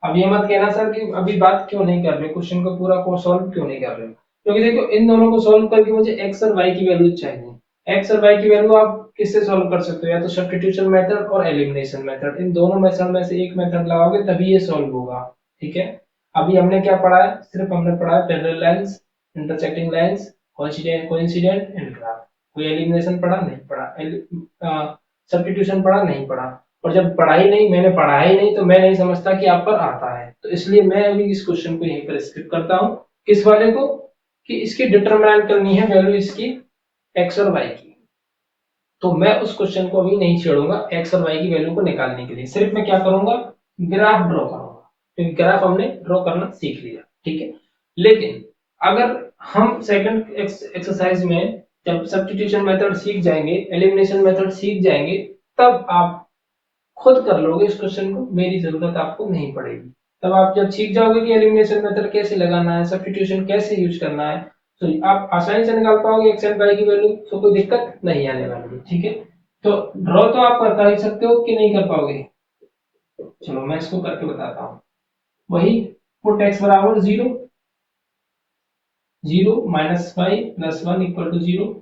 अब ये मत कहना सर कि अभी बात क्यों नहीं कर रहे, क्वेश्चन को पूरा को सॉल्व क्यों नहीं कर रहे, क्योंकि देखो इन दोनों को सॉल्व करके मुझे एक्स और वाई की वैल्यू चाहिए। एक्स और वाई की वैल्यू आप किससे सॉल्व कर सकते हो, या तो सब्स्टिट्यूशन मेथड और एलिमिनेशन मेथड, इन दोनों मेथड में से एक मेथड लगाओगे तभी ये सॉल्व होगा। ठीक है, अभी हमने क्या पढ़ा है, सिर्फ हमने पढ़ा है parallel lines, intersecting lines, coincident and graph. कोई एलिमिनेशन पढ़ा नहीं पढ़ा, सब्स्टिट्यूशन पढ़ा नहीं पढ़ा। और जब पढ़ा ही नहीं, मैंने पढ़ा ही नहीं, तो मैं नहीं समझता कि आप पर आता है। तो इसलिए मैं अभी इस क्वेश्चन को यहीं पर स्किप करता हूँ। किस वाले को, कि इसकी डिटरमिनेंट करनी है वैल्यू इसकी एक्स और वाई की। तो मैं उस क्वेश्चन को अभी नहीं छेड़ूंगा, एक्स और वाई की वैल्यू को निकालने के लिए सिर्फ मैं क्या करूंगा, ग्राफ ड्रॉ करूंगा, क्योंकि ग्राफ हमने ड्रॉ करना सीख लिया। ठीक है, लेकिन अगर हम सेकंड एक्सरसाइज में जब सब्स्टिट्यूशन मेथड सीख जाएंगे, एलिमिनेशन मेथड सीख जाएंगे, तब आप खुद कर लोगे इस क्वेश्चन को, मेरी जरूरत आपको नहीं पड़ेगी। तब आप जब सीख जाओगे कि एलिमिनेशन मेथड कैसे लगाना है, सब्स्टिट्यूशन कैसे यूज करना है, तो आप आसानी से निकाल पाओगे एक्स एंड वाई की वैल्यू, तो कोई दिक्कत नहीं आने वाली है। ठीक है, तो ड्रॉ तो आप कर ही सकते हो कि नहीं कर पाओगे, चलो मैं इसको करके बताता हूँ। वही पुट एक्स बराबर 0, 0 minus y plus 1 equal to 0,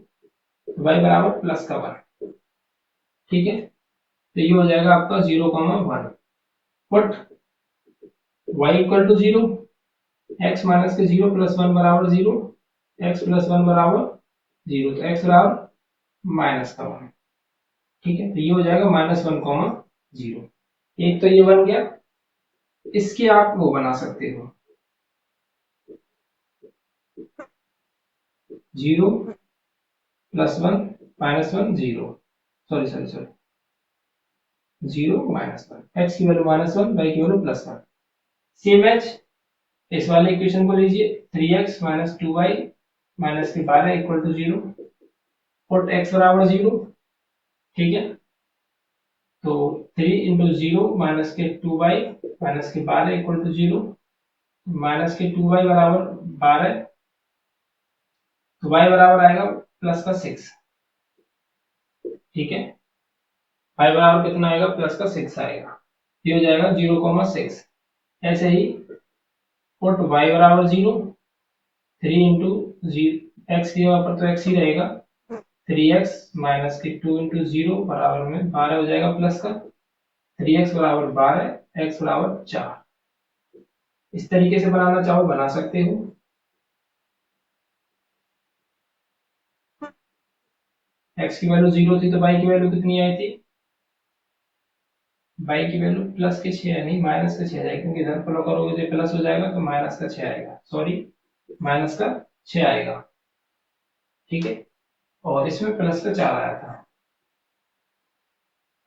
y बराबर प्लस का 1। ठीक है, तो ये हो जाएगा आपका 0,1। Put y equal to 0, x minus के 0 प्लस 1 बराबर 0, x प्लस 1 बराबर 0, तो x बराबर माइनस का 1। ठीक है, तो ये हो जाएगा -1,0। एक तो ये बन गया, इसकी आप वो बना सकते हो 0 plus 1 -1 0, sorry sorry sorry 0 -1, x की वैल्यू -1, y की वैल्यू +1। सेम एज इस वाले इक्वेशन को लीजिए, 3x - 2y - 12 equal to 0, put x बराबर 0। ठीक है, तो 3 इंटू 0 माइनस के 2y माइनस के 12 इक्वल टू 0, माइनस के 2y बराबर 12, तो y बराबर आएगा प्लस का 6। ठीक है, y बराबर कितना आएगा, प्लस का 6 आएगा, ये हो जाएगा 0,6। ऐसे ही पुट y बराबर 0, 3 इंटू एक्स की जगह पर तो x ही रहेगा, 3x माइनस के 2 इंटू 0 बराबर में 12 हो जाएगा प्लस का, 3x बराबर 12, x बराबर 4। इस तरीके से बनाना चाहो बना सकते हो। x की वैल्यू 0 थी तो y की वैल्यू कितनी आई थी, y की वैल्यू प्लस के 6 नहीं माइनस का 6 आएगा, क्योंकि इधर फॉलो करोगे तो प्लस हो जाएगा, तो माइनस का 6 आएगा, सॉरी माइनस का 6 आएगा। ठीक है, और इसमें प्लस का 4 आया था।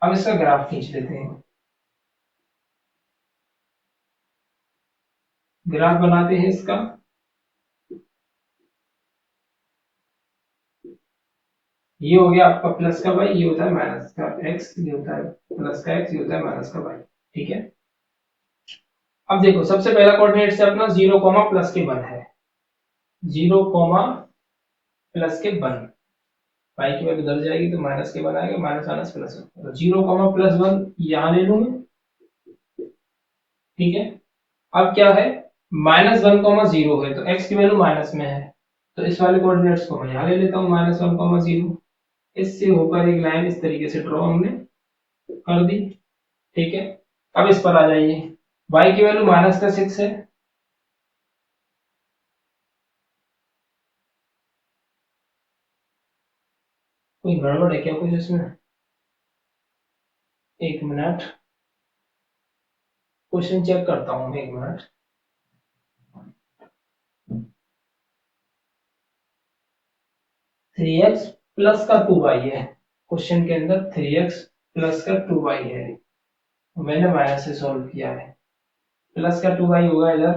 अब इसका ग्राफ खींच लेते हैं, ग्राफ बनाते हैं इसका। ये हो गया आपका प्लस का वाई, ये होता है माइनस का एक्स, ये होता है प्लस का एक्स, ये होता है माइनस का वाई। ठीक है, अब देखो सबसे पहला कोऑर्डिनेट से अपना 0 प्लस के 1 है, 0 प्लस के 1, पाई की वैल्यू उधर जाएगी तो माइनस के 1 आएगा, माइनस माइनस प्लस, तो 0 प्लस 1 यहाँ ले लूं मैं। ठीक है, अब क्या है, -1, 0 है तो x की वैल्यू माइनस में है, तो इस वाले कोऑर्डिनेट्स को मैं यहाँ ले लेता हूँ, -1, 0। इससे होकर एक लाइन इस तरीके से ड्रॉ हमने कर दी। ठीक है, अब इस पर आ जाइए, y की वैल्यू -6 है, कोई गड़बड़ है क्या कुछ इसमें? एक मिनट, क्वेश्चन चेक करता हूँ, एक मिनट। 3x प्लस का 2y है, क्वेश्चन के अंदर 3x प्लस का 2y है, मैंने माइनस से सॉल्व किया है। प्लस का 2y होगा इधर,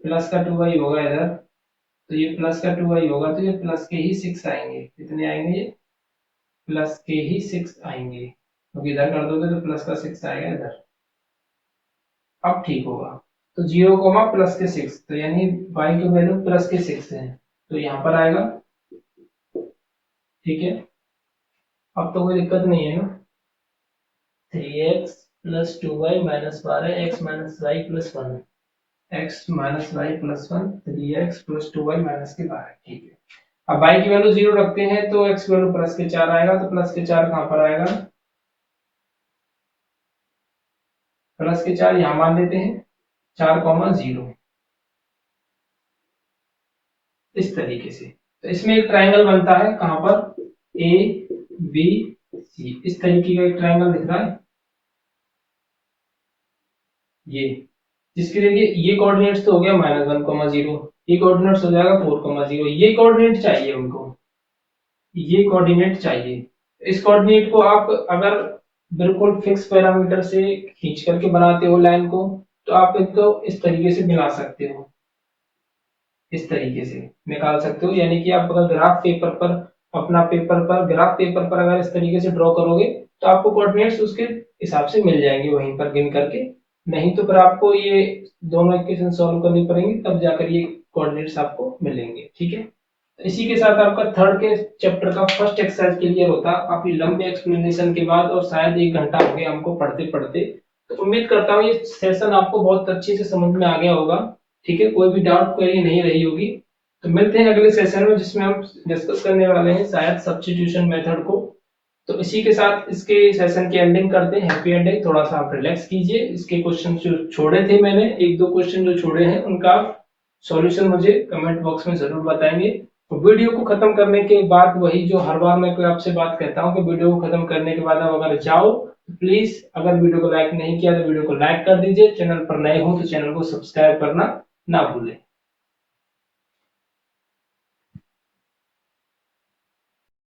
प्लस का 2y होगा इधर, तो ये प्लस का 2y होगा, तो ये प्लस के ही 6 आएंगे। कितने आएंगे? ये प्लस के ही 6 आएंगे, क्योंकि इधर कर दोगे तो प्लस का 6 आएगा इधर। अब ठीक होगा, तो 0 प्लस के 6, तो यानी y की वैल्यू प्लस के 6 है, तो यहाँ पर आएगा। ठीक है, अब तो कोई दिक्कत नहीं है ना। 3x plus 2y minus 12 x minus y plus 1, x minus y plus 1, 3x plus 2y minus के 12। ठीक है, अब y की वैल्यू 0 रखते हैं तो x की वैल्यू प्लस के 4 आएगा, तो प्लस के 4 कहां पर आएगा? प्लस के 4 यहां मान लेते हैं, 4, 0, इस तरीके से। तो इसमें एक ट्रायंगल बनता है, कहां पर? ए बी सी, इस तरीके का एक ट्रायंगल दिख रहा है ये, जिसके लिए ये कोऑर्डिनेट्स तो हो गया -1, 0, ये कोऑर्डिनेट्स हो जाएगा 4, 0, ये कोऑर्डिनेट चाहिए हमको, ये कोऑर्डिनेट चाहिए। इस कोऑर्डिनेट को आप अगर बिल्कुल फिक्स पैरामीटर से खींच करके बनाते हो लाइन को, तो आप इनको इस तरीके से मिला सकते हो, इस तरीके से निकाल सकते हो। यानी कि आप अगर ग्राफ पेपर पर, अपना पेपर पर, ग्राफ पेपर पर अगर इस तरीके से ड्रॉ करोगे तो आपको कोऑर्डिनेट्स उसके हिसाब से मिल जाएंगे वहीं पर गिन करके। नहीं तो फिर आपको ये दोनों इक्वेशन सॉल्व करनी पड़ेंगी, तब जाकर ये कोऑर्डिनेट्स आपको मिलेंगे। ठीक है, इसी के साथ आपका थर्ड के चैप्टर का फर्स्ट एक्सरसाइज क्लियर होता है, काफी लंबे एक्सप्लेनेशन के बाद, और शायद 1 घंटा हो गया हमको पढ़ते पढ़ते। तो उम्मीद करता हूँ ये सेशन आपको बहुत अच्छे से समझ में आ गया होगा। ठीक है, कोई भी डाउट क्वेरी नहीं रही होगी। तो मिलते हैं अगले सेशन में, जिसमें हम डिस्कस करने वाले हैं शायद सब्स्टिट्यूशन मेथड को। तो इसी के साथ इसके सेशन की एंडिंग करते हैं। हैप्पी एंडिंग, थोड़ा सा आप रिलैक्स कीजिए। इसके क्वेश्चन जो छोड़े थे मैंने, 1-2 क्वेश्चन जो छोड़े हैं, उनका सॉल्यूशन मुझे कमेंट बॉक्स में जरूर बताएंगे। तो वीडियो को खत्म करने के बाद, वही जो हर बार मैं कोई आपसे बात कहता हूँ कि वीडियो को खत्म करने के बाद आप अगर जाओ तो प्लीज, अगर वीडियो को लाइक नहीं किया तो वीडियो को लाइक कर दीजिए, चैनल पर नए हो तो चैनल को सब्सक्राइब करना ना भूलें।